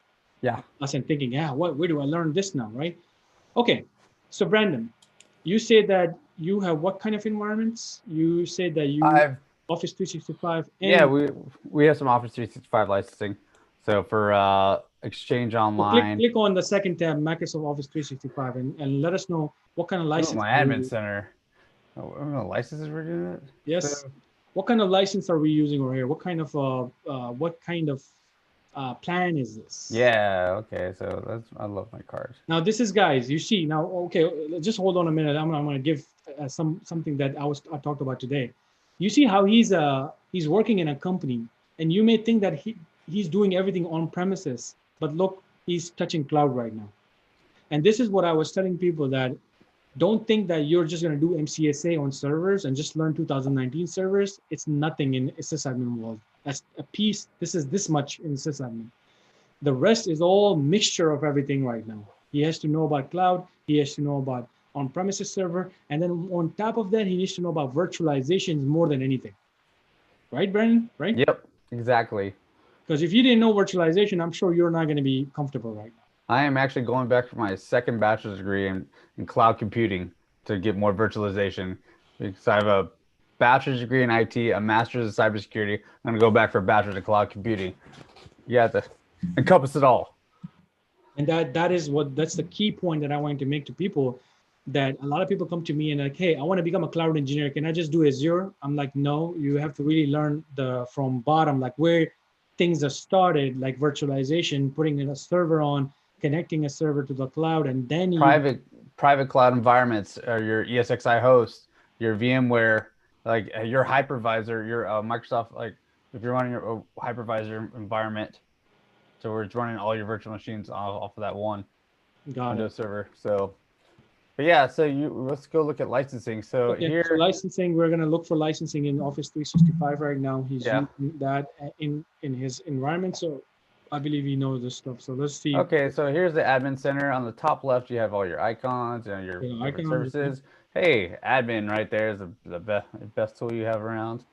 us and thinking, yeah, where do I learn this now, right? Okay, so Brandon, you say that you have what kind of environments? You say that you Office 365 and yeah, we have some Office 365 licensing. So for Exchange Online, click on the second tab, Microsoft Office 365, and let us know what kind of license. my admin center. Oh, licenses we're doing it. Yes. So, what kind of license are we using over here? What kind of plan is this? yeah. Okay. So I love my cards. Now this is, guys, you see now. Okay, just hold on a minute. I'm gonna give something that I talked about today. You see how he's working in a company, and you may think that he's doing everything on premises, but look, he's touching cloud right now. And this is what I was telling people, that don't think that you're just going to do MCSA on servers and just learn 2019 servers. It's nothing in SysAdmin world. That's a piece. This is this much in SysAdmin. The rest is all mixture of everything right now. He has to know about cloud. He has to know about on-premises server. And then on top of that, he needs to know about virtualizations more than anything. Right, Brandon? Right? Yep, exactly. Because if you didn't know virtualization, I'm sure you're not going to be comfortable right now. I am actually going back for my second bachelor's degree in cloud computing to get more virtualization, because I have a bachelor's degree in IT, a master's in cybersecurity. I'm going to go back for a bachelor's in cloud computing. You have to encompass it all. And that's the key point that I wanted to make to people, that a lot of people come to me and like, hey, I want to become a cloud engineer. Can I just do Azure? I'm like, no, you have to really learn from bottom, like where things are started, like virtualization, putting in a server on, connecting a server to the cloud, and then private cloud environments, or your ESXi host, your VMware, like your hypervisor, your Microsoft, like if you're running your hypervisor environment, so where it's running all your virtual machines off of that one Windows server. So, but yeah, so let's go look at licensing. So okay, here, so licensing, we're gonna look for licensing in Office 365 right now. He's using that in his environment, so I believe he knows this stuff. So let's see. Okay, so here's the admin center. On the top left, you have all your icons and your different services. Hey, admin right there is the best tool you have around.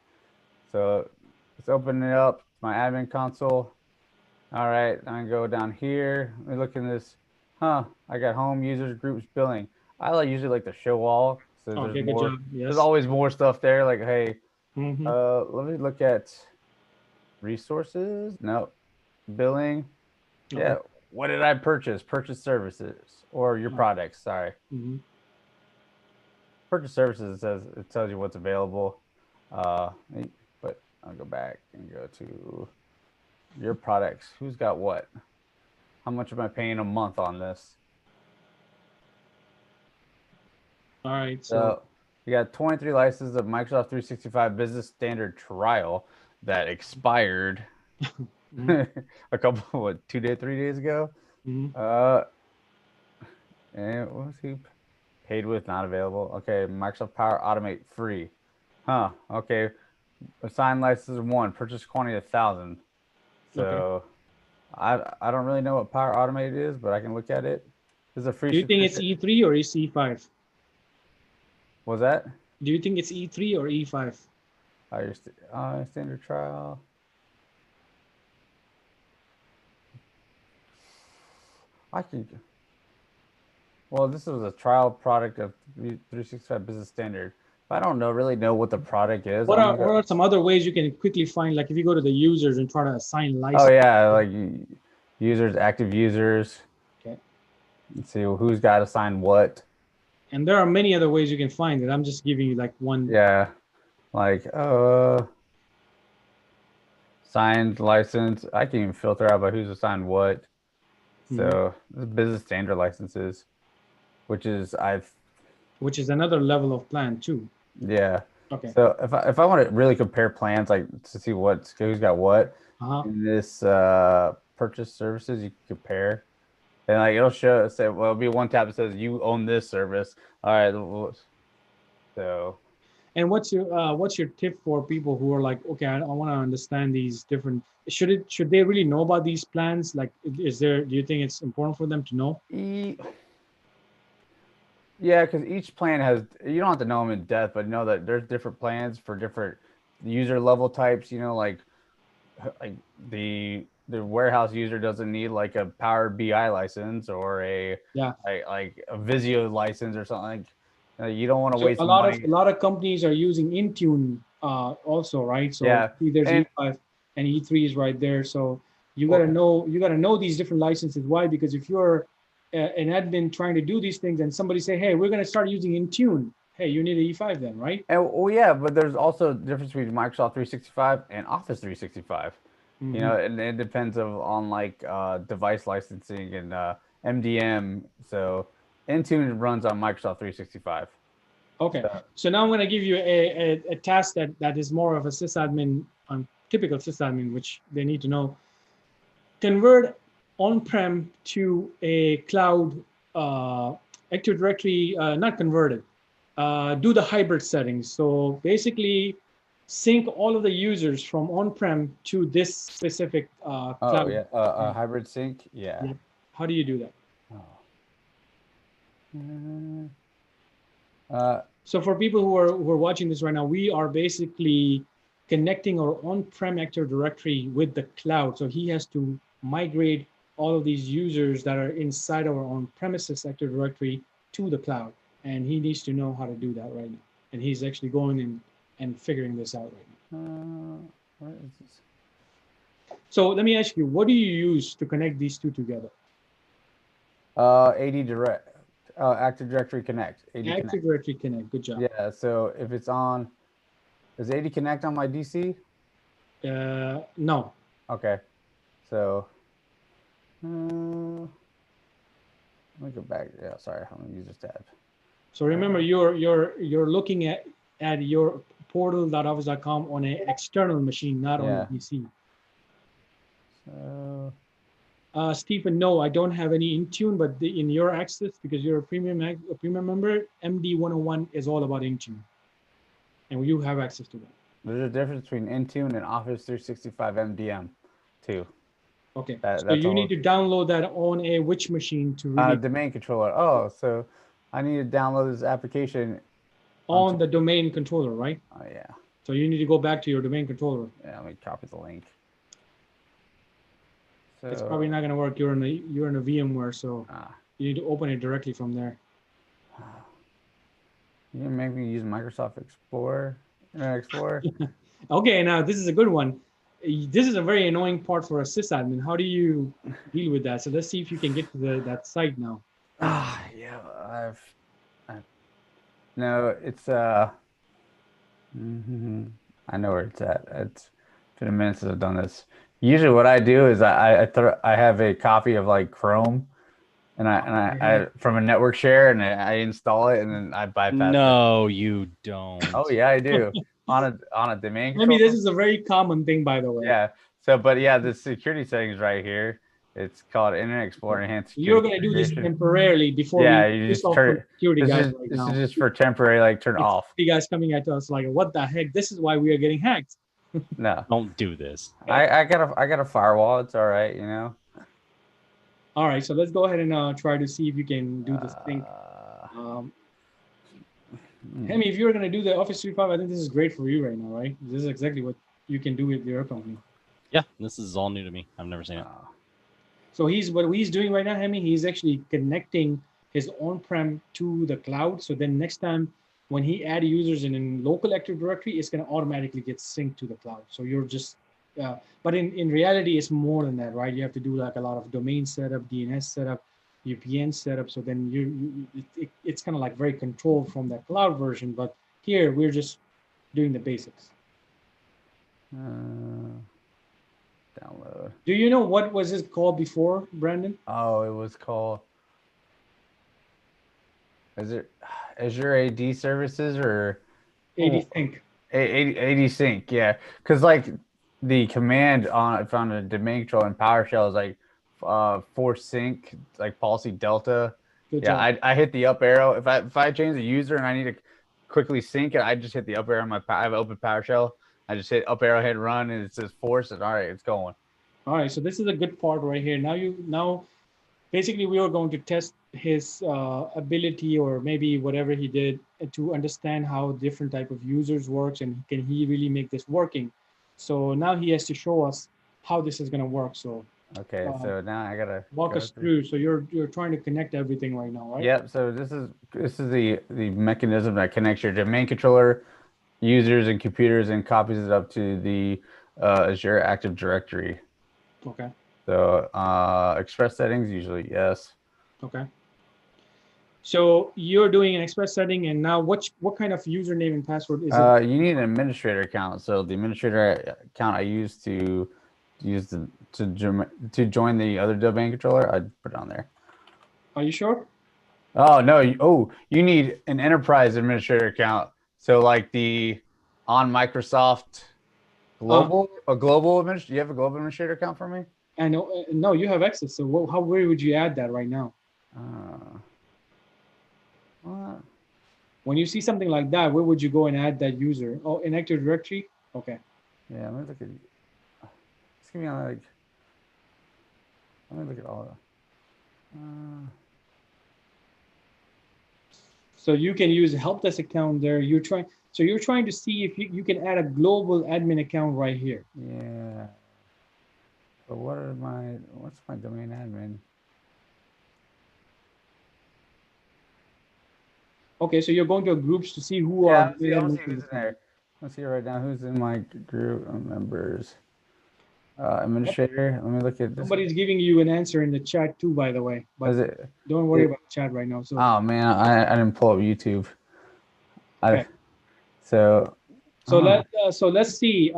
So let's open it up. My admin console. All right, I'm gonna go down here. Let me look in this. I got home, users, groups, billing. I usually like to show all. So there's more. Good job. Yes. There's always more stuff there. Like, hey, let me look at resources. No, billing. Okay. Yeah. What did I purchase? Purchase services or your products. Sorry. Purchase services, it tells you what's available. But I'll go back and go to your products. Who's got what? How much am I paying a month on this? All right. So you got 23 licenses of Microsoft 365 Business Standard Trial that expired a couple, 3 days ago. And what was he paid with? Not available. Okay, Microsoft Power Automate free. Okay. Assigned license 1, purchase quantity 1,000. So I don't really know what Power Automate is, but I can look at it. This is a free. Do you think it's E3 or it's E5? What's that? Do you think it's E3 or E5? Your standard trial. Well, this was a trial product of 365 Business Standard. I don't really know what the product is. What are some other ways you can quickly find, like if you go to the users and try to assign license? Oh yeah, like users, active users. Okay. Let's see who's got assigned what. And there are many other ways you can find it. I'm just giving you like one. Yeah, like signed license. I can even filter out by who's assigned what. So this is business standard licenses, which is another level of plan too. Yeah. Okay. So if I want to really compare plans, like to see who's got what Uh-huh. in this purchase services, you can compare, and like it'll say, well, it'll be one tab that says you own this service. All right, so And what's your tip for people who are like, okay, I want to understand these different. Should they really know about these plans? Like, do you think it's important for them to know? Yeah, because each plan has, you don't have to know them in depth, but know that there's different plans for different user level types. Like the warehouse user doesn't need like a Power BI license or Yeah. like a Visio license or something. You don't want to So waste a money. lot of companies are using Intune also, right? So Yeah, see, there's and E5 and E3 is right there. So you gotta know these different licenses. Why? Because if you're an admin trying to do these things and somebody say, hey, we're gonna start using Intune, hey, you need an E5 then, right? yeah, but there's also a difference between Microsoft 365 and Office 365. Mm-hmm. It depends on like device licensing and MDM. So Intune runs on Microsoft 365. Okay, So, so now I'm going to give you a task that is more of a sysadmin, typical sysadmin, which they need to know. Convert on-prem to a cloud Active Directory, not converted. Do the hybrid settings. So basically, sync all of the users from on-prem to this specific oh cloud. yeah, hybrid sync. Yeah. Yep. How do you do that? Oh. So for people who are watching this right now, we are basically connecting our on-prem Active Directory with the cloud. So he has to migrate all of these users that are inside our on-premises Active Directory to the cloud. And he needs to know how to do that right now. And he's actually going and figuring this out right now. What is this? So let me ask you, what do you use to connect these two together? AD Direct, Active Directory Connect. Active Directory Connect. Good job. Yeah. So if it's on, is AD Connect on my DC? No. Okay. So let me go back. Yeah. Sorry. I'm gonna use this tab. So remember, you're looking at your portal.office.com on an external machine, not on a PC. So Stephen, no, I don't have any Intune, but in your access, because you're a premium member, MD101 is all about Intune, and you have access to that. there's a difference between Intune and Office 365 MDM, too. Okay, That's so you need to download that on a which machine to really domain controller. Oh, so I need to download this application on the domain controller, right? Oh yeah. So you need to go back to your domain controller. Yeah, let me copy the link. So, it's probably not going to work. You're in a VMware, so you need to open it directly from there. You can make me use Microsoft Explorer, Internet Explorer. Okay, now this is a good one. This is a very annoying part for a sysadmin. How do you deal with that? So let's see if you can get to that site now. Yeah, no, it's I know where it's at. It's been a minute since I've done this. Usually, what I do is I have a copy of like Chrome, and I from a network share, and I install it, and then I bypass. No, you don't. Oh yeah, I do on a domain controller. I mean, this is a very common thing, by the way. Yeah. So, but yeah, the security settings right here. It's called Internet Explorer Enhanced Security. You're going to do this temporarily before you just turn it. Security guys This right is now. just for temporary, like turn off. You guys coming at us like, what the heck? This is why we are getting hacked. No, don't do this. I got a firewall. It's all right, you know. All right, so let's go ahead and try to see if you can do this thing. Hemi, if you're going to do the Office 365, I think this is great for you right now, right? This is exactly what you can do with your company. Yeah, this is all new to me. I've never seen it. So what he's doing right now, Hemi, he's actually connecting his on-prem to the cloud. So then next time when he add users in a local Active Directory, it's going to automatically get synced to the cloud. So you're just, but in reality, it's more than that, right? You have to do like a lot of domain setup, DNS setup, VPN setup. So then it's kind of like very controlled from that cloud version. But here we're just doing the basics. Download. Do you know what was it called before, Brandon? Oh, it was called. Is it Azure AD Services or? AD sync. 80 sync, yeah. Because like the command on a domain controller in PowerShell is like force sync, like policy delta. Good Yeah, job. I hit the up arrow. If I change the user and I need to quickly sync it, I just hit the up arrow on I have open PowerShell. I just hit up arrow, hit run, and it says force, and all right, it's going. All right, so this is a good part right here. Now basically we are going to test his ability, or maybe whatever he did, to understand how different type of users works, and can he really make this working. So now he has to show us how this is going to work. So Okay, so now I gotta walk us through. So you're trying to connect everything right now, right? Yep. So this is the mechanism that connects your domain controller, users, and computers, and copies it up to the Azure Active Directory. Okay. So express settings usually yes. Okay. So you're doing an express setting, and now what kind of username and password is it? You need an administrator account. So the administrator account I use to join the other domain controller, I'd put it on there. Are you sure? Oh no! You need an enterprise administrator account. So like the on Microsoft global administrator. You have a global administrator account for me? I know. No, you have access. So where would you add that right now? What? When you see something like that, where would you go and add that user? Oh, in Active Directory? Okay. Yeah, let me look at it's gonna be on like let me look at all of So you can use a help desk account there. You're trying to see if you can add a global admin account right here. yeah. But what's my domain admin? Okay, so you're going to groups to see who Yeah, are. let's see who's in there. Let's see right now who's in my group of members. Administrator. Let me look at this. Somebody's giving you an answer in the chat too, by the way. But don't worry about the chat right now. So. Oh man, I didn't pull up YouTube. Okay. So let's see.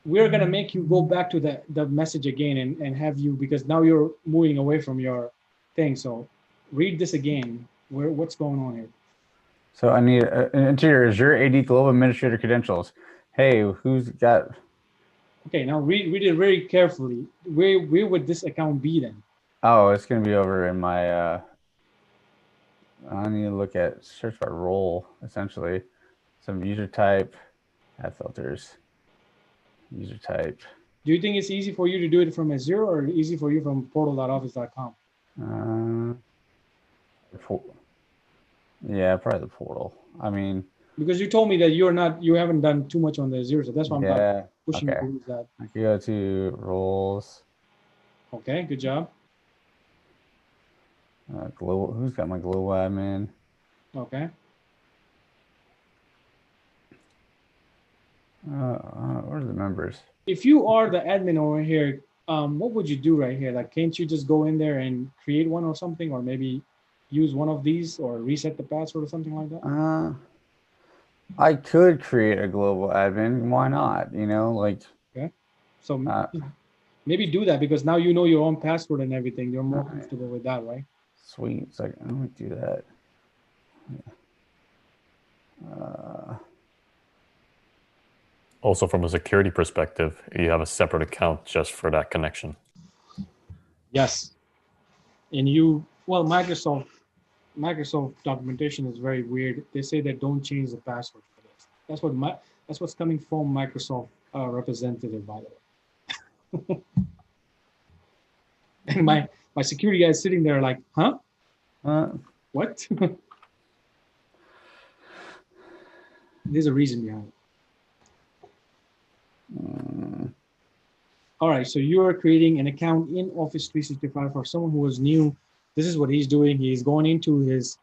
We're gonna make you go back to the message again and have you, because now you're moving away from your thing. So read this again. What's going on here? So I need an interior Azure AD Global Administrator credentials. Hey, who's got? Okay, now read it very carefully. Where would this account be then? Oh, it's gonna be over in my. I need to look at search by role essentially. Some user type, add filters. User type. Do you think it's easy for you to do it from Azure, or easy for you from portal.office.com? Yeah, probably the portal. I mean, because you told me that you haven't done too much on the Azure, so that's why I'm pushing you to use that. I can go to roles. Okay, good job. Global. Who's got my global admin? Okay. Where's the members? If you are the admin over here, what would you do right here? Like, can't you just go in there and create one or something, or maybe use one of these, or reset the password or something like that? I could create a global admin. Why not? You know, like. Okay. So maybe do that, because now you know your own password and everything. You're more comfortable with that, right? Sweet. So let me do that. Also, from a security perspective, you have a separate account just for that connection. Yes. And Microsoft documentation is very weird. They say that don't change the password for this. That's what's coming from Microsoft representative, by the way. And my security guy is sitting there like, huh? What? There's a reason behind it. All right, so you are creating an account in Office 365 for someone who is new. This is what he's doing. He's going into his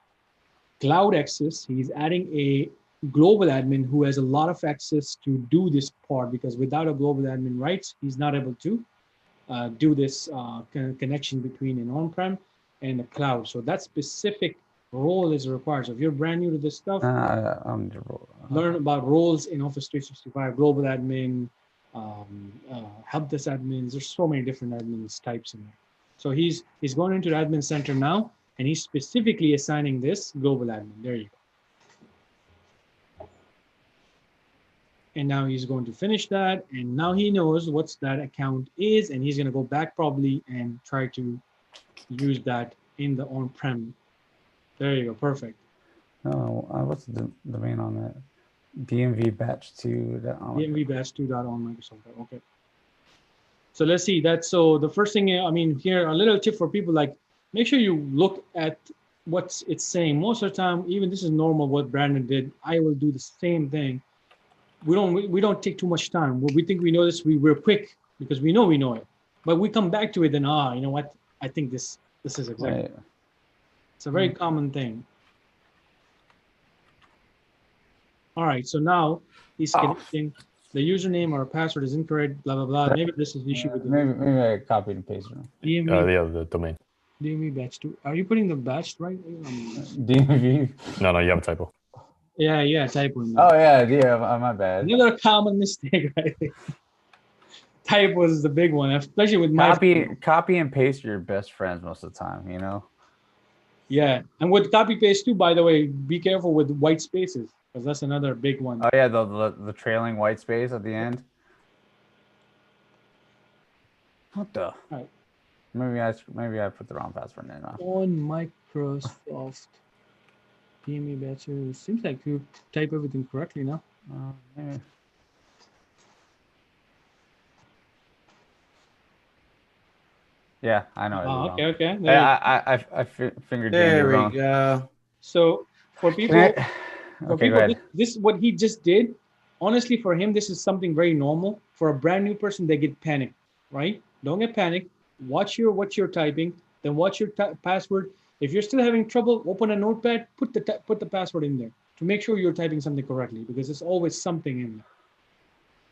cloud access. He's adding a global admin who has a lot of access to do this part, because without a global admin rights, he's not able to do this connection between an on-prem and the cloud. So that specific role is required. So if you're brand new to this stuff, learn about roles in Office 365, global admin, help desk admins. There's so many different admins types in there. So he's going into the admin center now, and he's specifically assigning this global admin. There you go. And now he's going to finish that. And now he knows what's that account is. And he's going to go back probably and try to use that in the on-prem. There you go. Perfect. Oh, what's the domain on that? DMV batch 2. DMV batch 2 on Microsoft. Okay. So let's see that. So the first thing, I mean, here, a little tip for people, like, make sure you look at what it's saying. Most of the time, even this is normal what Brandon did. I will do the same thing. We don't take too much time. We think we know this, we're quick because we know it. But we come back to it and you know what? I think this is exactly. Right. It's a very common thing. All right, so now he's connecting. The username or password is incorrect, blah, blah, blah. Maybe this is the issue with the... Maybe I copied and pasted it. DMV, the domain. DMV batch 2. Are you putting the batch right? DMV? No, you have a typo. Yeah, typo. Oh, yeah, my bad. Another common mistake, right? Typo is the big one, especially with Copy and paste your best friends most of the time, you know? Yeah, and with copy paste too, by the way, be careful with white spaces, because that's another big one. Oh yeah, the trailing white space at the end. What the? Right. Maybe I put the wrong password in. On Microsoft PME batches. Seems like you type everything correctly now. Maybe. Yeah, I know. Okay. I fingered there wrong. We go. So for people, go ahead. This what he just did. Honestly, for him, this is something very normal. For a brand new person, they get panicked, right? Don't get panicked. Watch what you're typing, then watch your password. If you're still having trouble, open a notepad, put the password in there to make sure you're typing something correctly, because there's always something in there.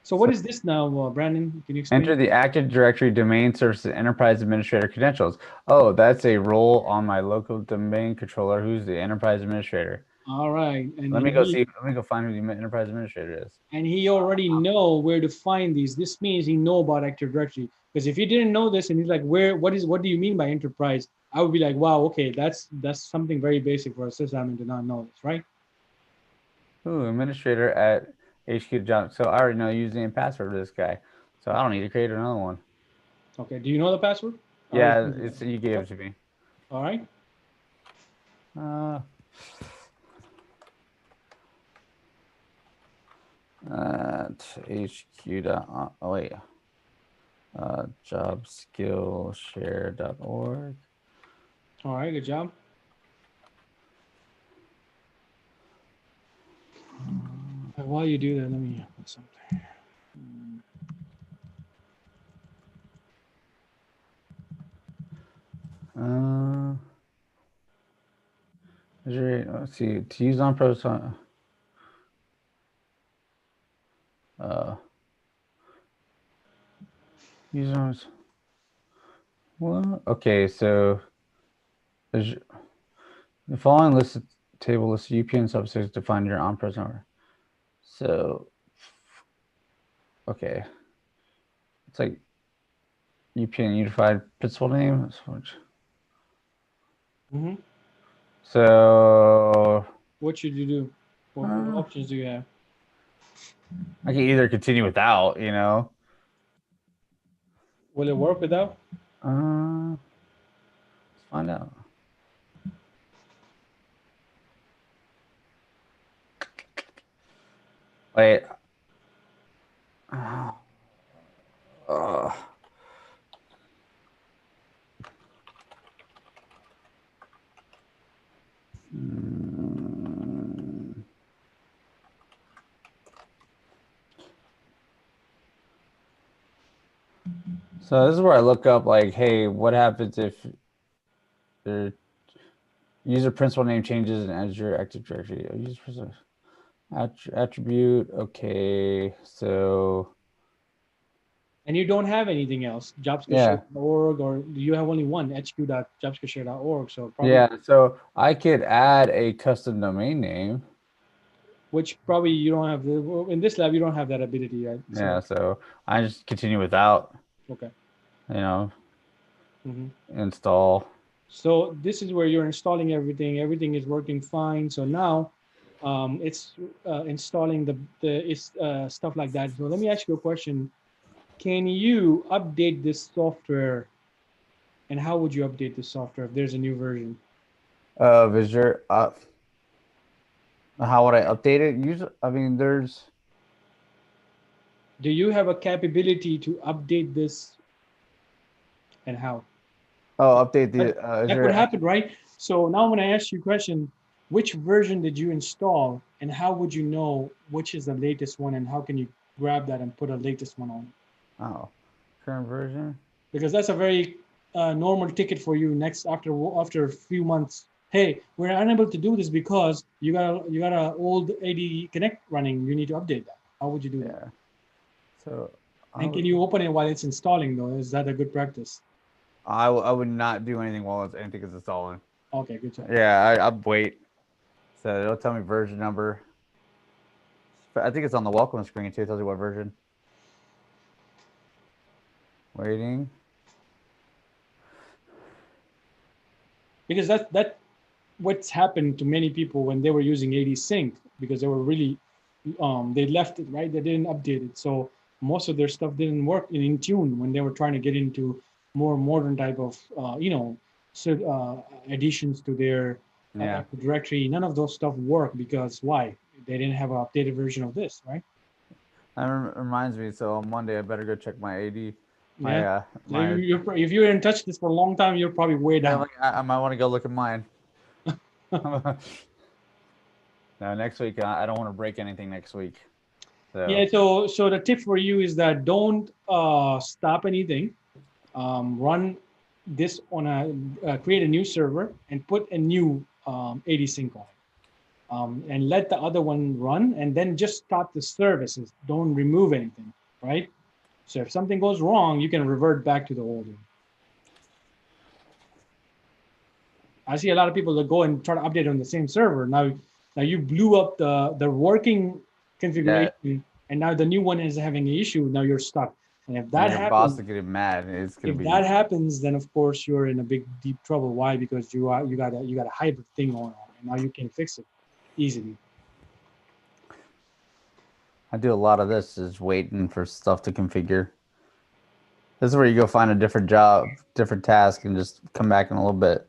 So what is this now, Brandon? Can you explain? Enter the Active Directory Domain Services Enterprise Administrator credentials. Oh, that's a role on my local domain controller who's the Enterprise Administrator. All right. And let me go find who the Enterprise Administrator is. And he already know where to find these. This means he know about Active Directory. Because if he didn't know this and he's like, what do you mean by enterprise? I would be like, wow, okay, that's something very basic for a sysadmin to not know this, right? Ooh, administrator at HQ job. So I already know username and password for this guy. So I don't need to create another one. Okay. Do you know the password? Yeah, you gave it to me. All right. At HQ. Oh wait. Jobskillshare.org. All right, good job. While you do that, let me put something. Let's see. To use on-pro. Users. What? Okay, so the following table lists UPN subsets to find your on-pres number. So, okay, it's like UPN unified principal name. So, what should you do? What options do you have? I can either continue without, you know. Will it work without? Let's find out. Wait. So this is where I look up, like, hey, what happens if the user principal name changes in Azure Active Directory? User principal attribute. Okay, so. And you don't have anything else, jobskillshare.org, or you have only one, hq.jobskillshare.org. So probably, yeah, so I could add a custom domain name. Which probably you don't have. In this lab, you don't have that ability yet. So. Yeah, so I just continue without. Okay. You know, install. So this is where you're installing everything. Everything is working fine. So now it's installing the stuff like that. So let me ask you a question. Can you update this software, and how would you update this software if there's a new version? Azure. How would I update it? Usually, I mean, there's. Do you have a capability to update this, and how? Oh, update the That Azure. would happen, right? So now when I ask you a question, which version did you install, and how would you know which is the latest one, and how can you grab that and put a latest one on? Oh, current version. Because that's a very normal ticket for you after a few months. Hey, we're unable to do this because you got a old AD Connect running. You need to update that. How would you do that? Yeah. So. And can you open it while it's installing though? Is that a good practice? I would not do anything while anything is installing. Okay, good job. Yeah, I'd wait. So it'll tell me version number. I think it's on the welcome screen too. It tells you what version. Waiting. Because that what's happened to many people when they were using AD Sync, because they were really they left it, right? They didn't update it. So most of their stuff didn't work in Intune when they were trying to get into more modern type of additions to their directory. None of those stuff work because why? They didn't have an updated version of this, right? That reminds me. So on Monday, I better go check my AD. Yeah. If you're in touch this for a long time, you're probably way down. Like, I might want to go look at mine. No, next week I don't want to break anything next week. So. Yeah. So the tip for you is that don't stop anything. Run this on create a new server and put a new AD Sync on it, and let the other one run, and then just stop the services. Don't remove anything, right? So if something goes wrong, you can revert back to the old one. I see a lot of people that go and try to update on the same server. Now you blew up the working configuration, and now the new one is having an issue. Now you're stuck. And if that happens, boss is getting mad. It's gonna if that happens, then of course you're in a deep trouble. Why? Because you got a hybrid thing going on, and now you can fix it easily. I do a lot of this, is waiting for stuff to configure. This is where you go find a different job, different task, and just come back in a little bit.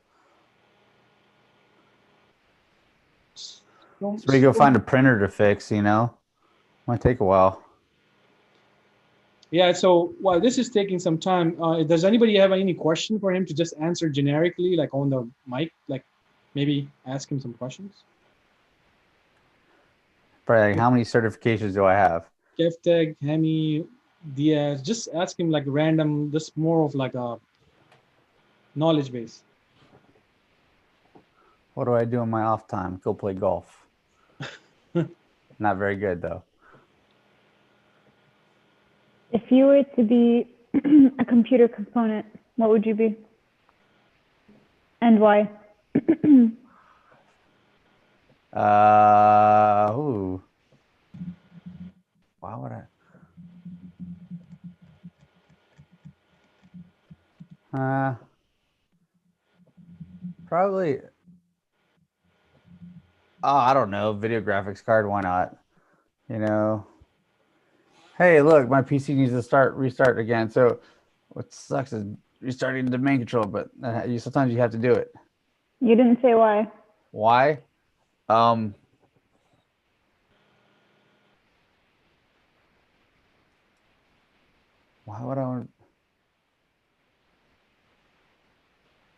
This is where you go find a printer to fix, Might take a while. Yeah, so while this is taking some time, does anybody have any question for him to just answer generically, like on the mic, like maybe ask him some questions? Probably like, how many certifications do I have? KevTech, Hemi, Diaz, just ask him like random, just more of like a knowledge base. What do I do in my off time? Go play golf. Not very good though. If you were to be a computer component, what would you be? And why? Ooh. Why would I? Probably. Oh, I don't know. Video graphics card. Why not? Hey, look, my PC needs to restart again. So what sucks is restarting the domain control, but sometimes you have to do it. You didn't say why. Why? Why would I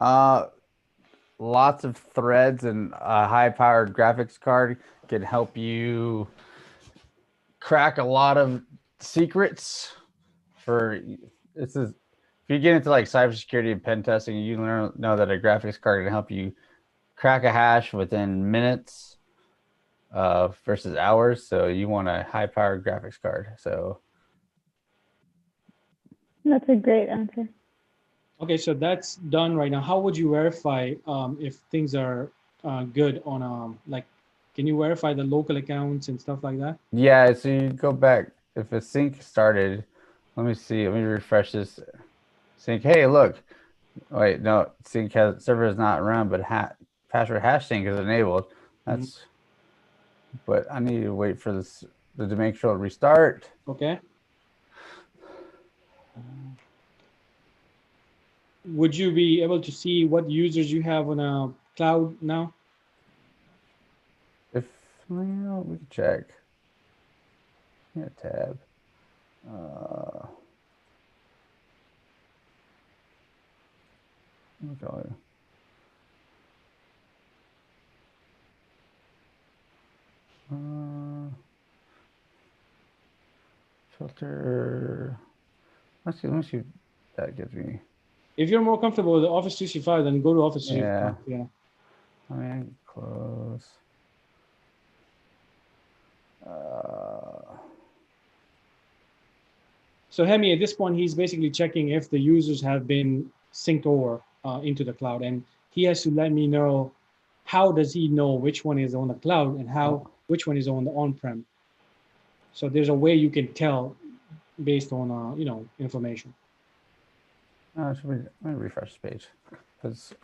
want? Lots of threads and a high-powered graphics card can help you crack a lot of secrets. If you get into like cybersecurity and pen testing, you know that a graphics card can help you crack a hash within minutes versus hours. So you want a high-powered graphics card. So that's a great answer. Okay, so that's done right now. How would you verify if things are good on can you verify the local accounts and stuff like that? Yeah, so you go back. If a sync started, let me see. Let me refresh this sync. Hey, look. Wait, no, sync server is not run, but password hash sync is enabled. That's but I need to wait for this the domain controller to restart. Okay. Would you be able to see what users you have on a cloud now? If we can check. Yeah, tab. Okay. Filter. Let me see what that gives me. If you're more comfortable with the Office 365, then go to Office 365. Yeah. I mean, close. So Hemi, at this point, he's basically checking if the users have been synced over into the cloud, and he has to let me know how does he know which one is on the cloud and which one is on the on-prem. So there's a way you can tell based on information. Let me refresh the page because.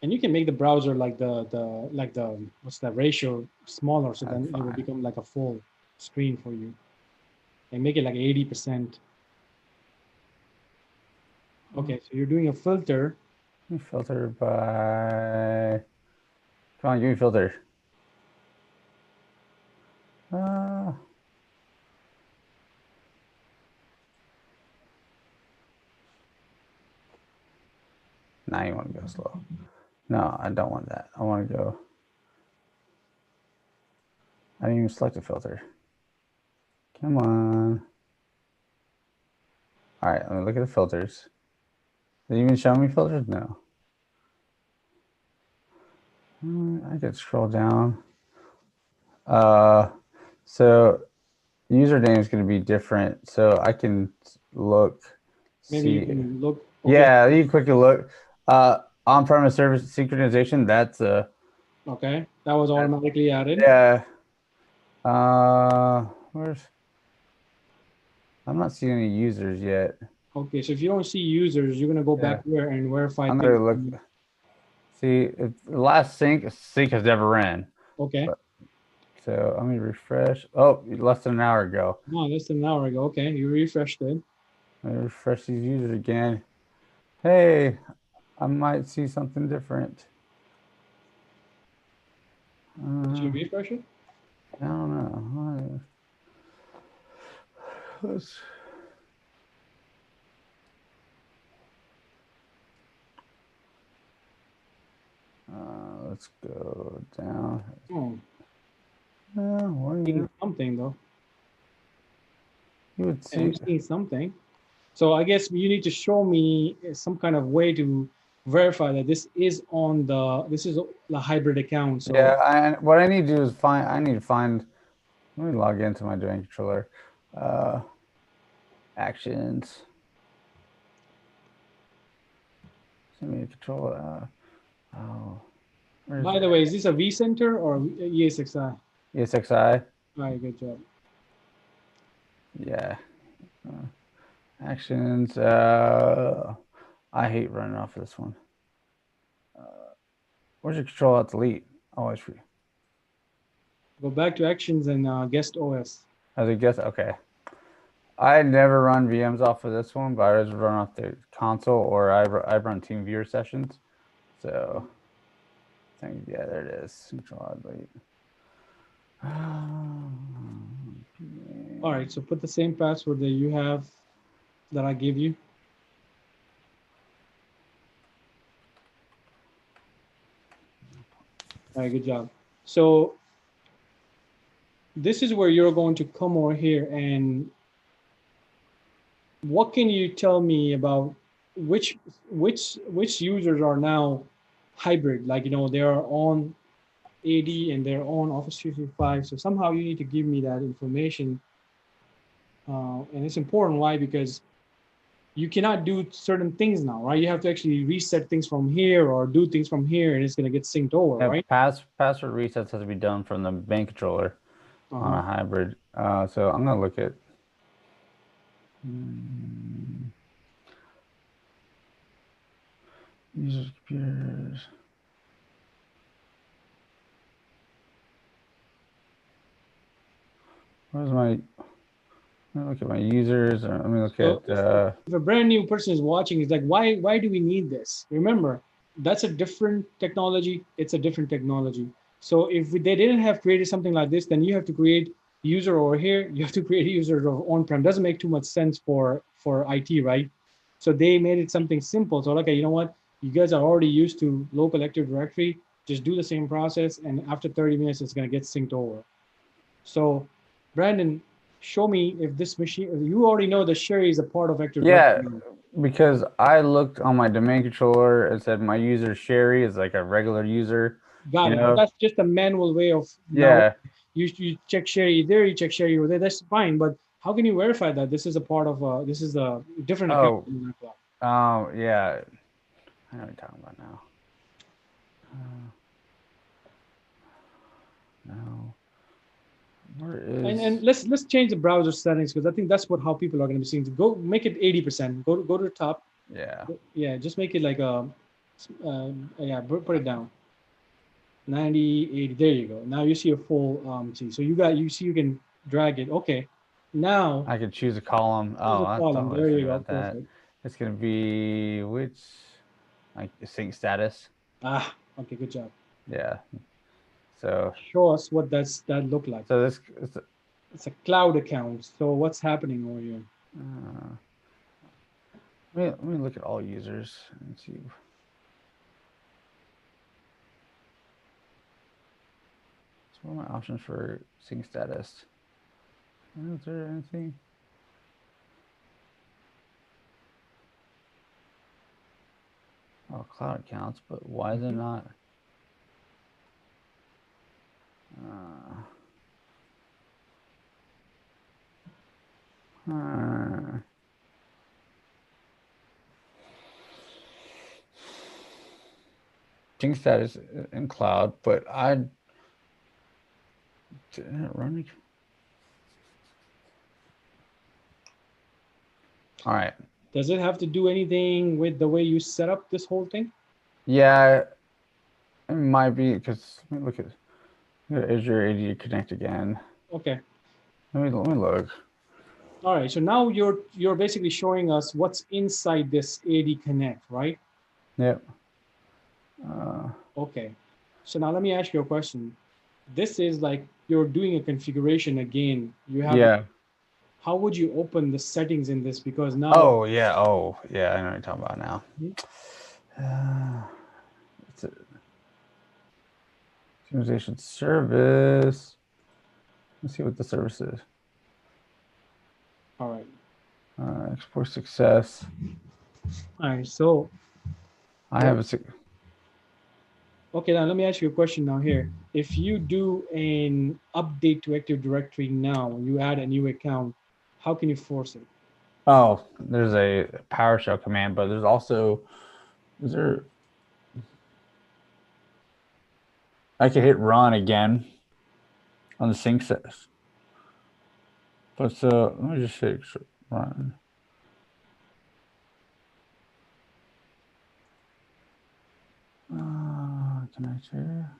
And you can make the browser like the what's that ratio smaller, so then it will become like a full screen for you. And make it like 80%. Okay, so you're doing a filter. Filter by. Come on, give me filter. Now you want to go slow. No, I don't want that. I want to go. I didn't even select a filter. Come on. All right, let me look at the filters. Did it even show me filters? No. I could scroll down. So username is going to be different. So I can look. Maybe you can look. Okay. Yeah, you can quickly look. On-premise service synchronization. That's okay. That was automatically added. Yeah. I'm not seeing any users yet. Okay, so if you don't see users, you're gonna go back there and verify. I'm gonna look. See, if the last sync has never ran. Okay. So let me refresh. Oh, less than an hour ago. No, less than an hour ago. Okay, you refreshed it. Let me refresh these users again. Hey, I might see something different. Did you refresh it? I don't know. Let's go down. Oh. Seeing something though. You would see. I'm seeing something. So I guess you need to show me some kind of way to verify that this is on this is the hybrid account. So yeah, what I need to do is let me log into my domain controller. Actions. Domain controller. By the way, is this a vCenter or ESXi? ESXi. All right, good job. Yeah. Actions. I hate running off of this one. Where's your control alt delete? Oh, it's free. Go back to actions and guest OS. As a guest, okay. I never run VMs off of this one, but I just run off the console, or I run TeamViewer sessions. So, I think, yeah, there it is. Control alt delete. All right, so put the same password that you have that I gave you. All right, good job. So this is where you're going to come over here, and what can you tell me about which users are now hybrid? Like, they are on AD and they're on Office 365. So somehow you need to give me that information. And it's important. Why? Because you cannot do certain things now, right? You have to actually reset things from here or do things from here, and it's going to get synced over, right? Password resets has to be done from the main controller on a hybrid. So I'm going to look at user computers. Where's my? Let me look at my users. Let me look So at. if a brand new person is watching, it's like, why do we need this? Remember, that's a different technology. It's a different technology. So if they didn't have created something like this, then you have to create user over here. You have to create a user on-prem. Doesn't make too much sense for IT, right? So they made it something simple. So okay, you know what? You guys are already used to local Active Directory. Just do the same process, and after 30 minutes, it's gonna get synced over. So, Brandon, show me if this machine. You already know that Sherry is a part of Active Yeah, Directory. because I looked on my domain controller and said my user Sherry is like a regular user. Got You it. But know? that's just a manual way of now. Yeah. You check Sherry there, you check Sherry over there. That's fine. But how can you verify that this is a part of this is a different account? Yeah. I know what you're talking about now. No. Where is? And let's change the browser settings because I think that's how people are going to be seeing. Go make it 80%. Go to the top. Yeah. Yeah, just make it like a yeah. Put it down. 90, 80. There you go. Now you see a full see. So you see you can drag it. Okay. Now I could choose a column. Oh, I column. totally There you forgot go. that. Perfect. It's gonna be which, like sync status. Ah, okay, good job. Yeah. So Show us what that look like. so this It's a cloud account. So what's happening over here? let me look at all users and see. So what are my options for sync status? Is there anything? Oh, cloud accounts, but why is it not? Sync status in cloud, but I didn't it run. All right. Does it have to do anything with the way you set up this whole thing? Yeah, it might be because let me look at Azure AD Connect again. Okay. Let me look. All right. So now you're basically showing us what's inside this AD Connect, right? Yep. Okay. So now let me ask you a question. This is like you're doing a configuration again. You have Yeah. how would you open the settings in this? Because now Oh yeah. Oh yeah. I know what you're talking about now. It's a optimization service. Let's see what the service is. all right. Export success. All right. So I have a. okay, now let me ask you a question now here. If you do an update to Active Directory now, you add a new account, how can you force it? Oh, there's a PowerShell command, but there's also I could hit run again on the sync sets. But let me just hit run. Connect here.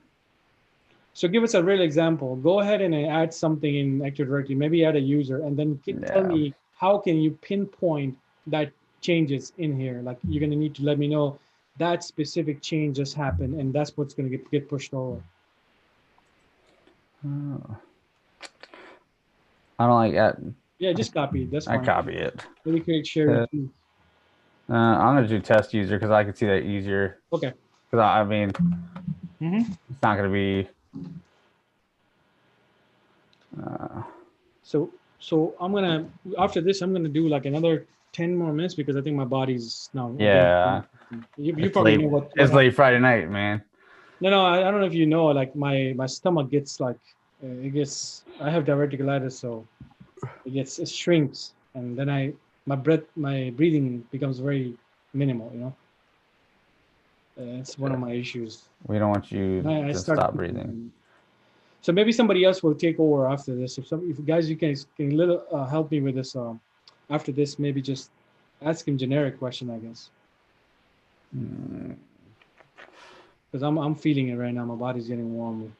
So give us a real example. Go ahead and add something in Active Directory, maybe add a user, and then tell me how can you pinpoint that changes in here. Like you're gonna need to let me know that specific change just happened, and that's what's gonna get pushed over. I don't like that. Yeah, just copy it. That's fine. I copy it. Let me create share. I'm gonna do test user because I can see that easier. Okay. Because I mean, it's not gonna be. So I'm gonna after this I'm gonna do like another 10 more minutes because I think my body's now. Yeah. You probably know what it's late Friday night, man. No, I don't know if you know. Like my stomach gets like it gets. I have diverticulitis, so it shrinks, and then my breathing becomes very minimal. You know, it's one of my issues. We don't want you to stop breathing. So maybe somebody else will take over after this. If guys, you can help me with this. After this, maybe just ask him generic question, I guess. Because I'm feeling it right now. My body's getting warm.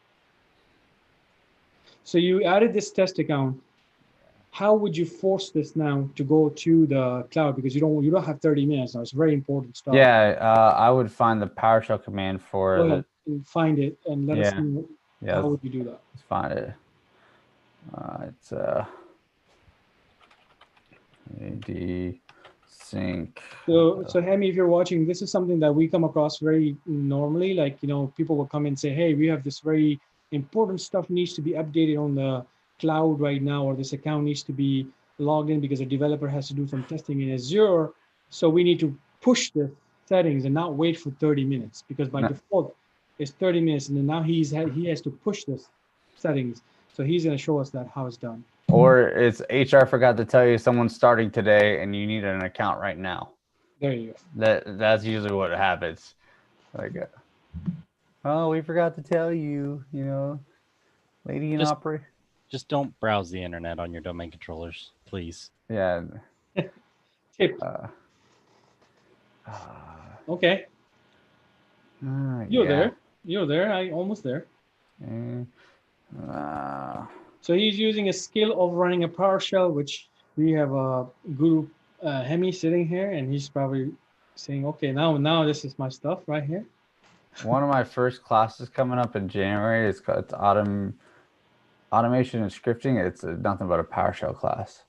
So you added this test account. how would you force this now to go to the cloud? Because you don't have 30 minutes now. It's very important stuff. Yeah, I would find the PowerShell command for Go ahead and find it and let us Yeah. know Yeah, how would you do that. let's find it. It's AD sync. So Hemi, if you're watching, this is something that we come across very normally. Like, people will come and say, hey, we have this very important stuff needs to be updated on the cloud right now, or this account needs to be logged in because a developer has to do some testing in Azure. So we need to push the settings and not wait for 30 minutes, because by No. default it's 30 minutes, and then now he has to push the settings. So he's going to show us that how it's done. Or it's HR forgot to tell you someone's starting today and you need an account right now. There you go. That's usually what happens. Like, oh, we forgot to tell you, lady in operator. Just don't browse the internet on your domain controllers, please. Yeah. Tip. Okay. You're there. You're there. I almost there. So he's using a skill of running a PowerShell, which we have a guru Hemi sitting here, and he's probably saying, okay, now this is my stuff right here. One of my first classes coming up in January is called automation and scripting. It's nothing but a PowerShell class.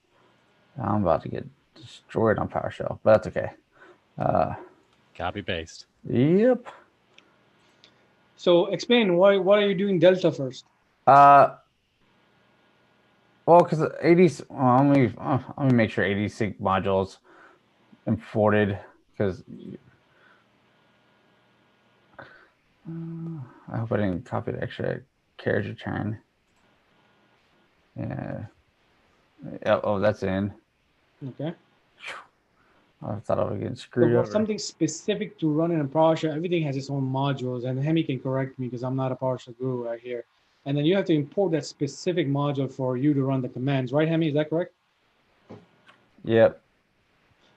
I'm about to get destroyed on PowerShell, but that's okay. Copy paste. Yep. So explain why are you doing Delta first? Well, because let me make sure 80 sync modules imported, because I hope I didn't copy the extra carriage return. Yeah. Oh, that's in. Okay. I thought I was getting screwed So over. something specific to run in a PowerShell, everything has its own modules, and Hemi can correct me because I'm not a PowerShell guru right here. And then you have to import that specific module for you to run the commands, right, Hemi? Is that correct? Yep.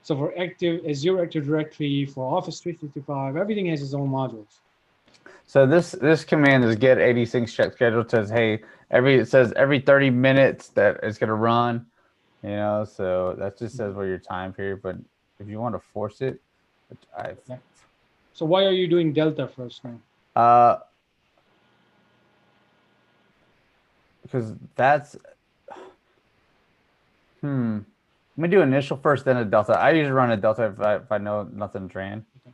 So for Azure Active Directory, for Office 365, everything has its own modules. So this command is get 80 sync check schedule. It says, hey, it says every 30 minutes that it's gonna run, so that just says what your time period. But if you want to force it, which Okay. So why are you doing Delta first now? Because that's let me do initial first, then a Delta. I usually run a Delta if I know nothing's ran. Okay.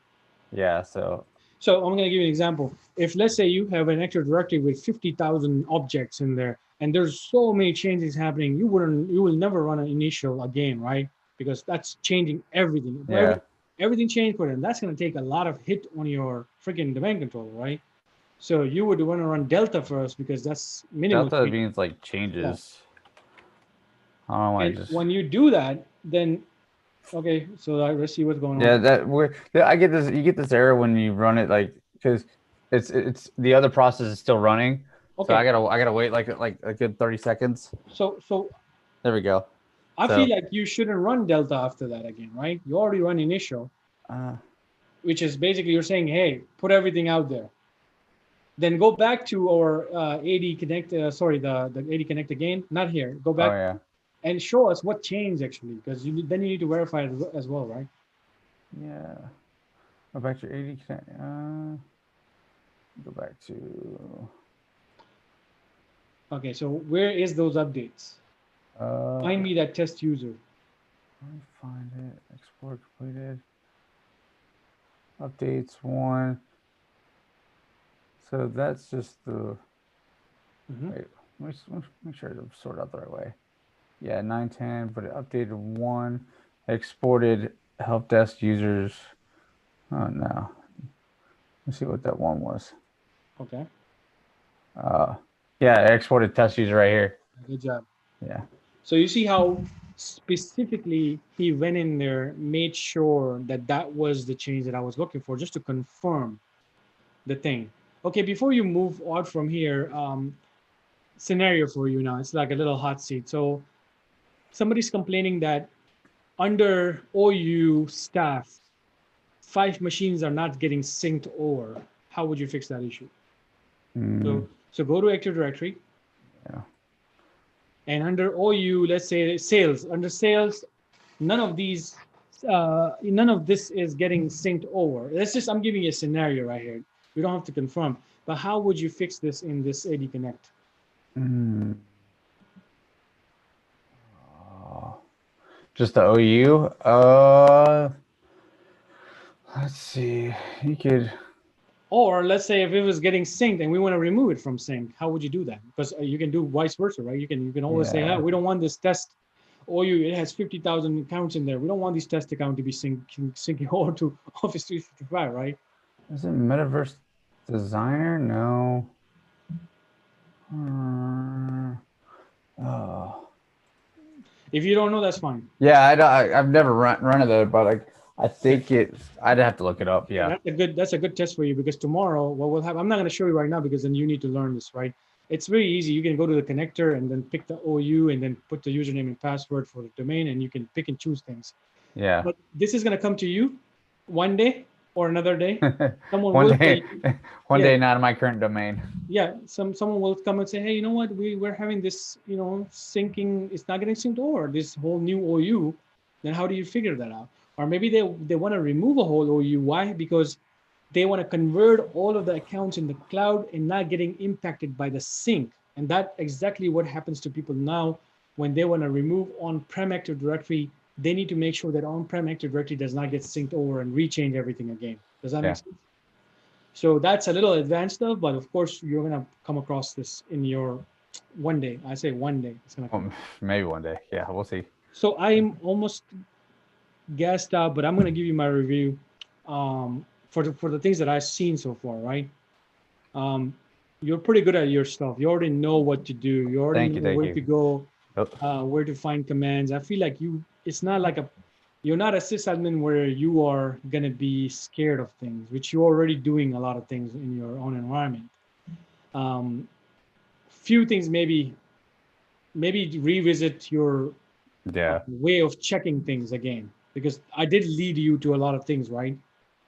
Yeah, so I'm going to give you an example. If let's say you have an Active Directory with 50,000 objects in there, and there's so many changes happening, you will never run an initial again, right? Because that's changing everything. Yeah. Everything changed for them. That's going to take a lot of hit on your freaking domain controller, right? So you would want to run Delta first, because that's minimal. Delta means like changes. Yeah. I don't know why. And when you do that, then okay, so let's see what's going on. I get this. You get this error when you run it, like, because it's the other process is still running. Okay. So I gotta wait like a good 30 seconds. So there we go. I feel like you shouldn't run Delta after that again, right? You already run initial, which is basically you're saying, hey, put everything out there. Then go back to our AD Connect. The AD Connect again. Not here. Go back. Oh, yeah. And show us what changed actually, because then you need to verify it as well, right? Yeah. Go back to AD Connect. Go back to. Okay, so where is those updates? Find me that test user. Let me find it. Export completed. Updates 1. So that's just the. Wait, let me make sure to sort out the right way. Yeah, 910, but it updated 1. Exported help desk users. Oh no. Let's see what that one was. Okay. Yeah, I exported test user right here. Good job. Yeah. So you see how specifically he went in there, made sure that was the change that I was looking for, just to confirm the thing. Okay, before you move out from here, scenario for you now. It's like a little hot seat. So somebody's complaining that under OU staff, 5 machines are not getting synced over. How would you fix that issue? So go to Active Directory. Yeah. And under OU, let's say sales, under sales, none of this is getting synced over. I'm giving you a scenario right here. We don't have to confirm, but how would you fix this in this AD Connect? Just the OU. Let's see. You could. Or let's say if it was getting synced and we want to remove it from sync, how would you do that? Because you can do vice versa, right? You can always say, Yeah. we don't want this test OU. It has 50,000 accounts in there. We don't want these test accounts to be syncing over to Office 365, right? Is it Metaverse Designer? No. Oh. If you don't know, that's fine. Yeah, I've never run it, but like I think I'd have to look it up. Yeah. That's a good test for you, because tomorrow what we'll have, I'm not going to show you right now because then you need to learn this, right? It's very easy. You can go to the connector and then pick the OU and then put the username and password for the domain, and you can pick and choose things. Yeah. But this is going to come to you one day or another day. Someone one will day, say, one day, not in my current domain. Yeah, someone will come and say, hey, you know what? We're having this, syncing. It's not getting synced over. This whole new OU. Then how do you figure that out? Or maybe they want to remove a whole OU. Why? Because they want to convert all of the accounts in the cloud and not getting impacted by the sync. And that's exactly what happens to people now when they want to remove on-prem Active Directory. They need to make sure that on-prem Active Directory does not get synced over and rechange everything again. Does that make sense? So that's a little advanced stuff, but of course you're gonna come across this in your one day. I say one day. It's gonna come. Maybe one day. Yeah, we'll see. So I'm almost gassed out, but I'm gonna give you my review for the things that I've seen so far. Right? You're pretty good at your stuff. You already know what to do. You already know where to go, where to find commands. I feel like it's not like you're not a sysadmin where you are going to be scared of things, which you're already doing a lot of things in your own environment. Few things, maybe revisit your way of checking things again, because I did lead you to a lot of things, right?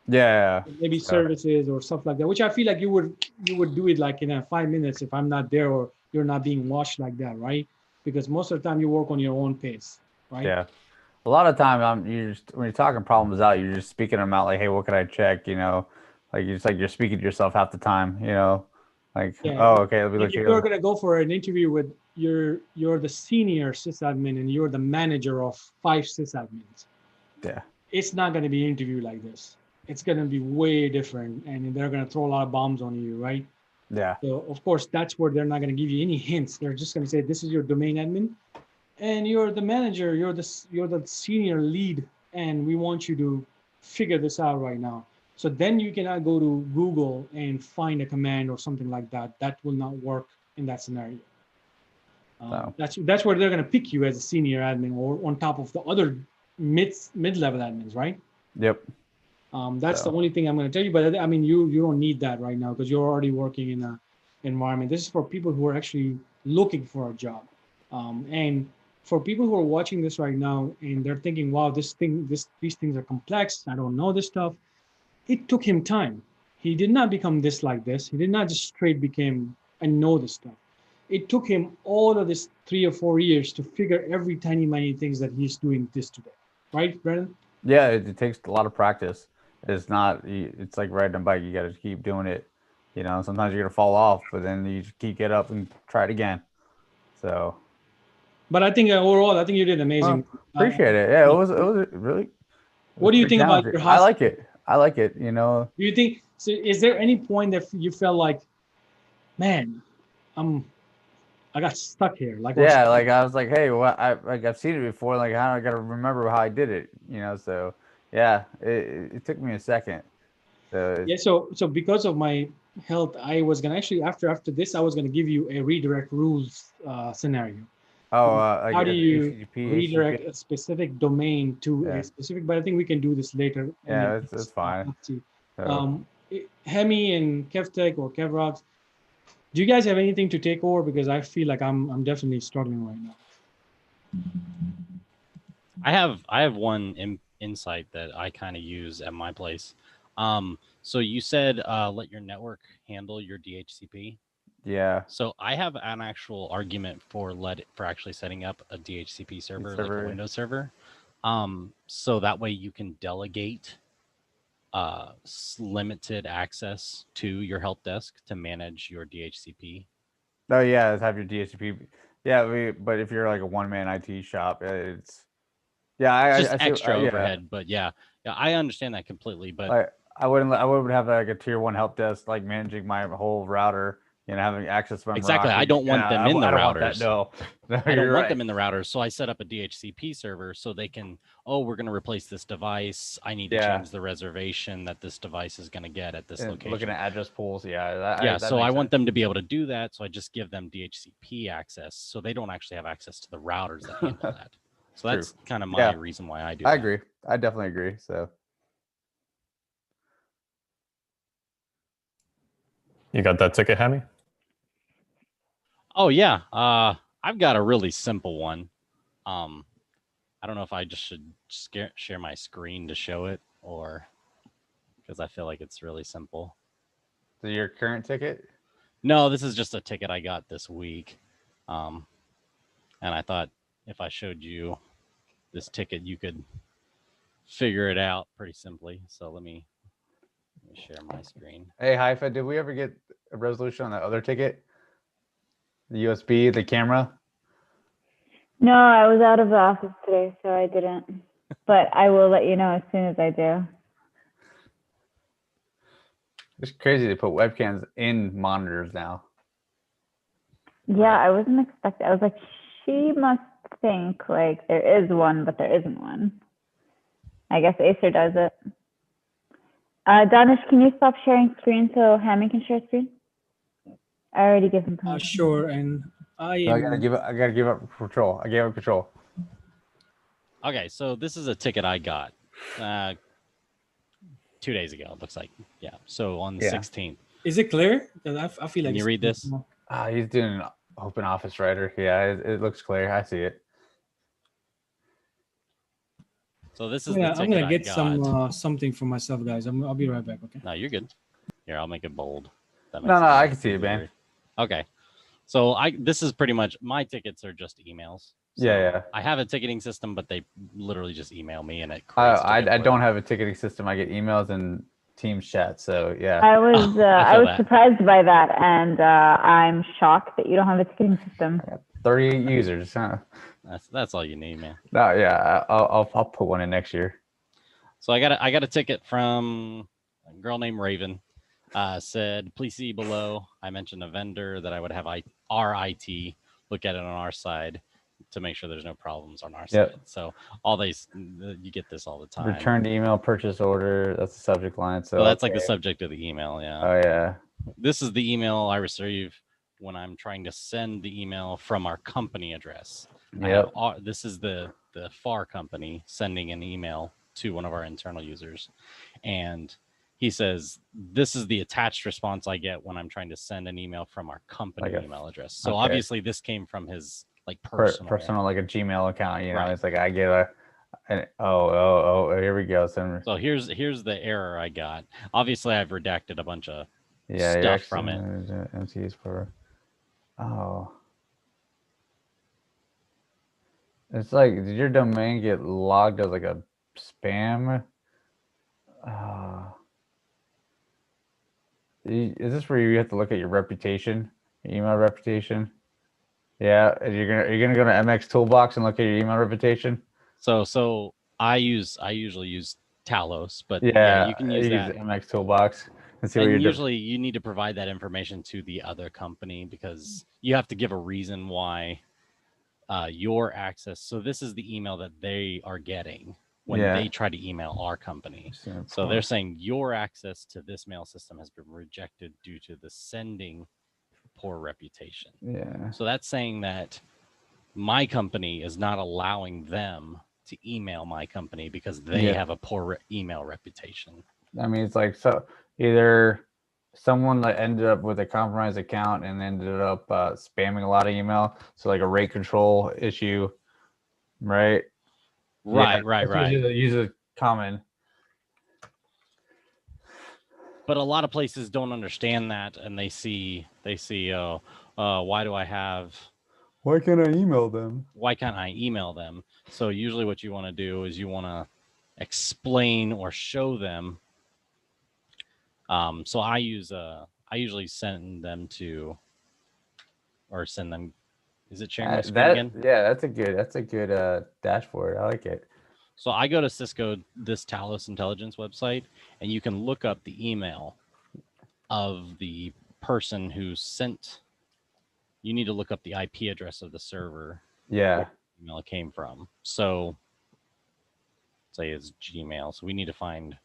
Yeah. Maybe services or stuff like that, which I feel like you would do it like in 5 minutes if I'm not there or you're not being watched like that, right? Because most of the time you work on your own pace, right? Yeah. A lot of time, when you're talking problems out, you're just speaking them out like, "Hey, what can I check?" Like you're speaking to yourself half the time. Like, "Oh, okay, let me look if here." You're gonna go for an interview with you're the senior sysadmin and you're the manager of 5 sysadmins. Yeah. It's not gonna be an interview like this. It's gonna be way different, and they're gonna throw a lot of bombs on you, right? Yeah. So of course that's where they're not gonna give you any hints. They're just gonna say, "This is your domain admin, and you're the manager, you're the senior lead, and we want you to figure this out right now." So then you cannot go to Google and find a command or something like that. That will not work in that scenario. That's where they're going to pick you as a senior admin or on top of the other mid-level admins, right? Yep. That's the only thing I'm going to tell you. But I mean, you don't need that right now because you're already working in an environment. This is for people who are actually looking for a job, and for people who are watching this right now and they're thinking, "Wow, these things are complex. I don't know this stuff." It took him time. He did not become this like this. He did not just straight became and know this stuff. It took him all of this 3 or 4 years to figure every tiny things that he's doing this today. Right, Brennan? Yeah, it takes a lot of practice. It's like riding a bike. You got to keep doing it. Sometimes you're going to fall off, but then you just get up and try it again. So. But I think overall, I think you did amazing. Appreciate it. Yeah, it was really. What do you think about your house? I like it. Do you think? So is there any point that you felt like, man, I got stuck here? Like like I was like, hey, I've seen it before. Like I got to remember how I did it. So yeah, it took me a second. So because of my health, I was gonna actually after this, I was gonna give you a redirect rules scenario. How do you redirect a specific domain to a specific? But I think we can do this later. Yeah, that's fine. Hemi and KevTech or KevRox, do you guys have anything to take over? Because I feel like I'm definitely struggling right now. I have one insight that I kind of use at my place. So you said let your network handle your DHCP. Yeah. So I have an actual argument for actually setting up a DHCP server, like a Windows server. So that way you can delegate limited access to your help desk to manage your DHCP. Oh yeah, have your DHCP. Yeah, but if you're like a one-man IT shop, it's I just see, extra overhead. But yeah, I understand that completely. But I wouldn't have like a tier 1 help desk like managing my whole router, having access to my exactly, Meraki. I don't want them in the I don't routers. want that, no. I don't want them in the routers. So I set up a DHCP server so they can, we're going to replace this device. I need to change the reservation that this device is going to get at this location. Looking at address pools, so I want them to be able to do that. So I just give them DHCP access so they don't actually have access to the routers that handle that. So that's kind of my reason why I do that. I agree. I definitely agree. So You got that ticket, Hammy? Oh yeah. I've got a really simple one. I don't know if I just should share my screen to show it, or because I feel like it's really simple. So your current ticket? No, this is just a ticket I got this week. And I thought if I showed you this ticket, you could figure it out pretty simply. So let me share my screen. Hey, Haifa, did we ever get a resolution on that other ticket? The USB, the camera? No, I was out of the office today, so I didn't. But I will let you know as soon as I do. It's crazy to put webcams in monitors now. Yeah, I wasn't expecting. I was like, she must think like there is one, but there isn't one. I guess Acer does it. Danish, can you stop sharing screen so Hammy can share screen? I already gave him permission. Sure, and I gotta give up control. I gave up control. Okay, so this is a ticket I got 2 days ago. It looks like, So on the 16th. Is it clear? Because I feel like. Can you read this? He's doing an open office writer. Yeah, it looks clear. I see it. So this is I'm gonna get something for myself, guys. I'll be right back. Okay. No, you're good. Here, I'll make it bold. No, I can see it, man. Okay. So this is pretty much, my tickets are just emails. So I have a ticketing system, but they literally just email me and it creates I don't have a ticketing system. I get emails and Teams chat. So yeah. I was surprised by that, and I'm shocked that you don't have a ticketing system. 38 users. Huh? That's all you need, man. No, I'll put one in next year. So I got a ticket from a girl named Raven. Said, please see below. I mentioned a vendor that I would have our IT look at it on our side to make sure there's no problems on our side. So you get this all the time. Returned email purchase order. That's the subject line. So that's like the subject of the email. Yeah. Oh yeah. This is the email I receive when I'm trying to send the email from our company address. This is the FAR company sending an email to one of our internal users, and he says, this is the attached response I get when I'm trying to send an email from our company email address. So obviously this came from his like personal like a Gmail account. It's like I get here we go. So here's the error I got. Obviously I've redacted a bunch of stuff from it. MCs for it's like, did your domain get logged as like a spam? Is this where you have to look at your reputation, your email reputation? Yeah, you're gonna go to MX Toolbox and look at your email reputation. So I usually use Talos, but you can use that MX Toolbox and see what you're usually doing. You need to provide that information to the other company because you have to give a reason why your access. So this is the email that they are getting when they try to email our company. So they're saying your access to this mail system has been rejected due to the sending poor reputation. Yeah. So that's saying that my company is not allowing them to email my company because they have a poor email reputation. I mean, it's like, so either someone that ended up with a compromised account and ended up spamming a lot of email. So like a rate control issue, right? Right. Usually common. But a lot of places don't understand that, and they see, why do I have? Why can't I email them? Why can't I email them? So usually, what you want to do is you want to explain or show them. So I usually send them to, or send them. Is it sharing my screen again? Yeah, that's a good dashboard. I like it. So I go to Cisco, this Talos Intelligence website, and you can look up the email of the person who sent. You need to look up the IP address of the server. Yeah. Where the email came from. So say it's Gmail. So we need to find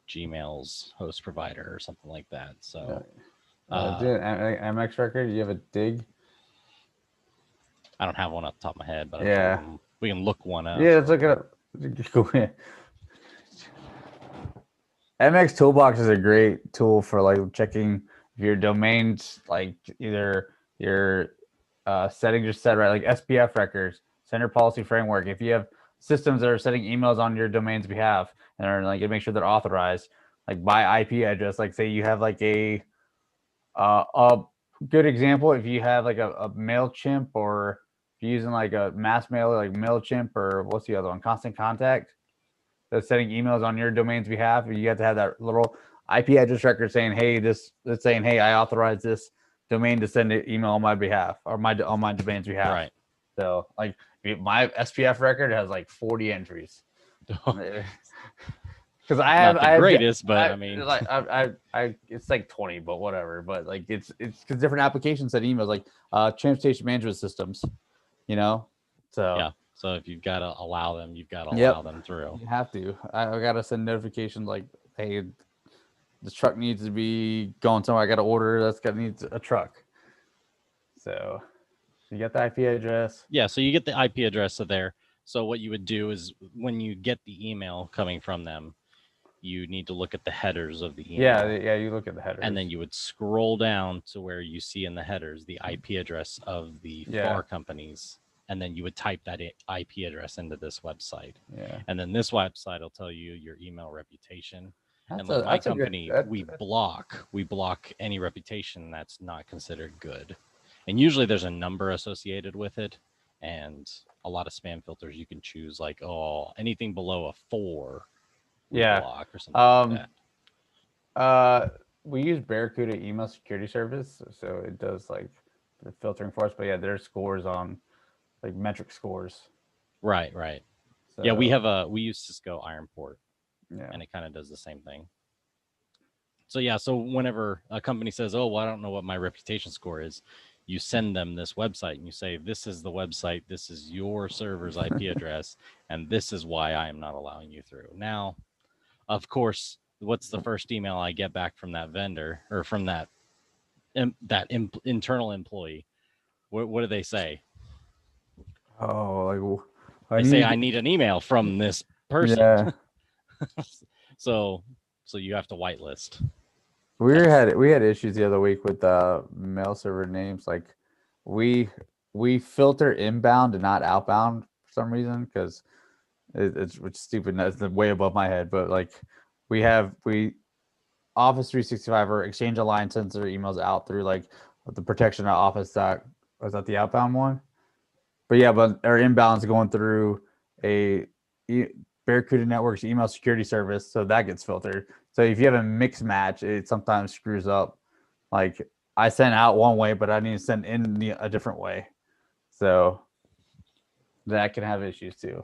Gmail's host provider or something like that. So MX record, do you have a dig? I don't have one off the top of my head, but yeah, we can look one up. Yeah, let's look it up. MX Toolbox is a great tool for like checking if your domains, like either your settings are set right, like SPF records, Sender Policy Framework. If you have systems that are sending emails on your domain's behalf and are like make sure they're authorized, like by IP address, like say you have like a good example, if you have like a MailChimp, or if you're using like a mass mailer like MailChimp, or what's the other one, Constant Contact, that's sending emails on your domain's behalf, you have to have that little IP address record saying, hey, that's saying, hey, I authorize this domain to send an email on my behalf, or on my domain's behalf. Right. So like my SPF record has like 40 entries. Because I have not the greatest, but I mean, like I it's like 20, but whatever. But like it's because different applications send emails, like transportation management systems, you know. So yeah. So if you've got to allow them, you've got to allow them through. You have to. I got to send notifications like, hey, this truck needs to be going somewhere. I got to order. Needs a truck. So you get the IP address. Yeah. So you get the IP address of there. So what you would do is when you get the email coming from them, you need to look at the headers of the email. Yeah, you look at the headers. And then you would scroll down to where you see in the headers the IP address of the FAR companies. And then you would type that IP address into this website. Yeah. And then this website will tell you your email reputation. And like my company, we block any reputation that's not considered good. And usually there's a number associated with it. And a lot of spam filters you can choose, like, anything below a 4. Block or something like that. We use Barracuda email security service, so it does like the filtering for us. But yeah, there's scores on like metric scores. Right. So, yeah, we use Cisco Ironport. Yeah, and it kind of does the same thing. So yeah, so whenever a company says, "Oh, well, I don't know what my reputation score is," you send them this website and you say, "This is the website. This is your server's IP address, and this is why I am not allowing you through." Now, of course, what's the first email I get back from that vendor or from that internal employee? What do they say? Oh, like they say, I need an email from this person. Yeah. so you have to whitelist. We had issues the other week with mail server names. Like we filter inbound and not outbound for some reason, because it's stupid. That's way above my head. But like we Office 365 or Exchange Alliance sends their emails out through like the protection of Office. Was that the outbound one? But yeah, but our inbound's going through a Barracuda Network's email security service, so that gets filtered. So if you have a mix match, it sometimes screws up. Like I send out one way, but I need to send in a different way. So that can have issues too.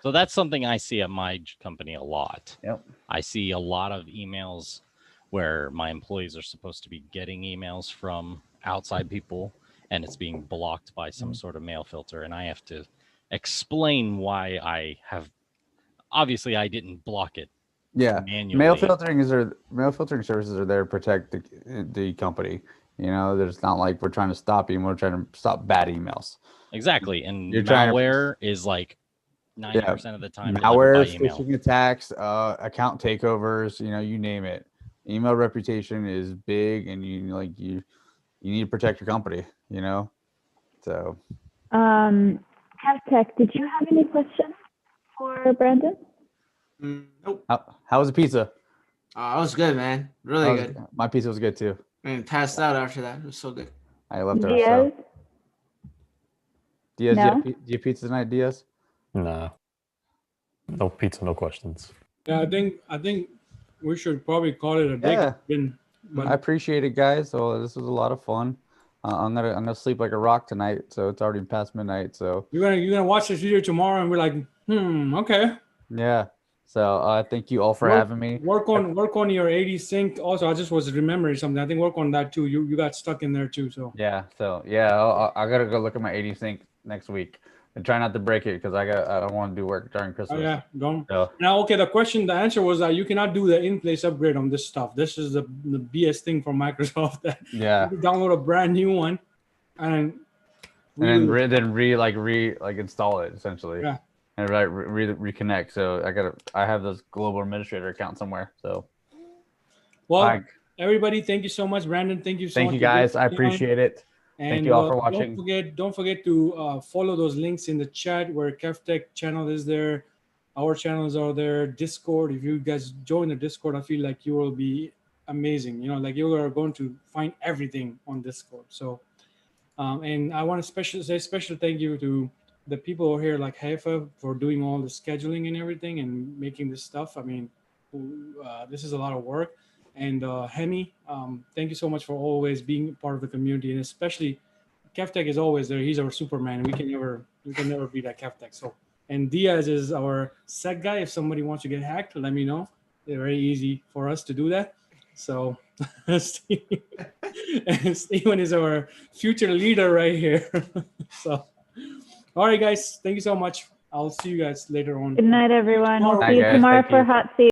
So that's something I see at my company a lot. Yep. I see a lot of emails where my employees are supposed to be getting emails from outside people, and it's being blocked by some sort of mail filter. And I have to explain why I have. Obviously, I didn't block it. Yeah. Manually. Mail filtering services are there to protect the company. You know, there's not like we're trying to stop email, we're trying to stop bad emails. Exactly. And malware is like 90% of the time malware, phishing attacks, account takeovers, you name it. Email reputation is big, and you need to protect your company, So Tech, did you have any questions for Brandon? Nope. How was the pizza? Oh, it was good, man. Really good. My pizza was good too. And passed out after that. It was so good. I left it Diaz? ourselves. Diaz, No? do you have pizza tonight, Diaz? Nah. No pizza, no questions. Yeah, I think we should probably call it a day. Yeah. But I appreciate it, guys. So this was a lot of fun. I'm gonna sleep like a rock tonight. So it's already past midnight. So you're gonna watch this video tomorrow, and we're like, okay. yeah. So thank you all for having me. Work on your 80 sync. Also, I just was remembering something. I think work on that too. You got stuck in there too. So yeah. So yeah, I gotta go look at my 80 sync next week and try not to break it because I don't want to do work during Christmas. Oh yeah, don't. So, now, okay. The answer was that you cannot do the in-place upgrade on this stuff. This is the BS thing from Microsoft. That yeah. you download a brand new one, and then install it essentially. Yeah. And reconnect. So I have this global administrator account somewhere. So well, everybody, thank you so much. Brandon, thank you so much. Thank you guys. I appreciate it. And thank you all for watching. Don't forget to follow those links in the chat where KevTech channel is there. Our channels are there. Discord. If you guys join the Discord, I feel like you will be amazing. Like you are going to find everything on Discord. So, and I want to say special thank you to the people here like Haifa for doing all the scheduling and everything and making this stuff. I mean, this is a lot of work. And Hemi, thank you so much for always being part of the community, and especially KevTech is always there. He's our Superman. We can never beat that KevTech. So, and Diaz is our sec guy. If somebody wants to get hacked, let me know. It's very easy for us to do that. So, Steven is our future leader right here. So, all right, guys, thank you so much. I'll see you guys later on. Good night, everyone. We'll Tomorrow. see you Guys, tomorrow thank for you. Hot Seat.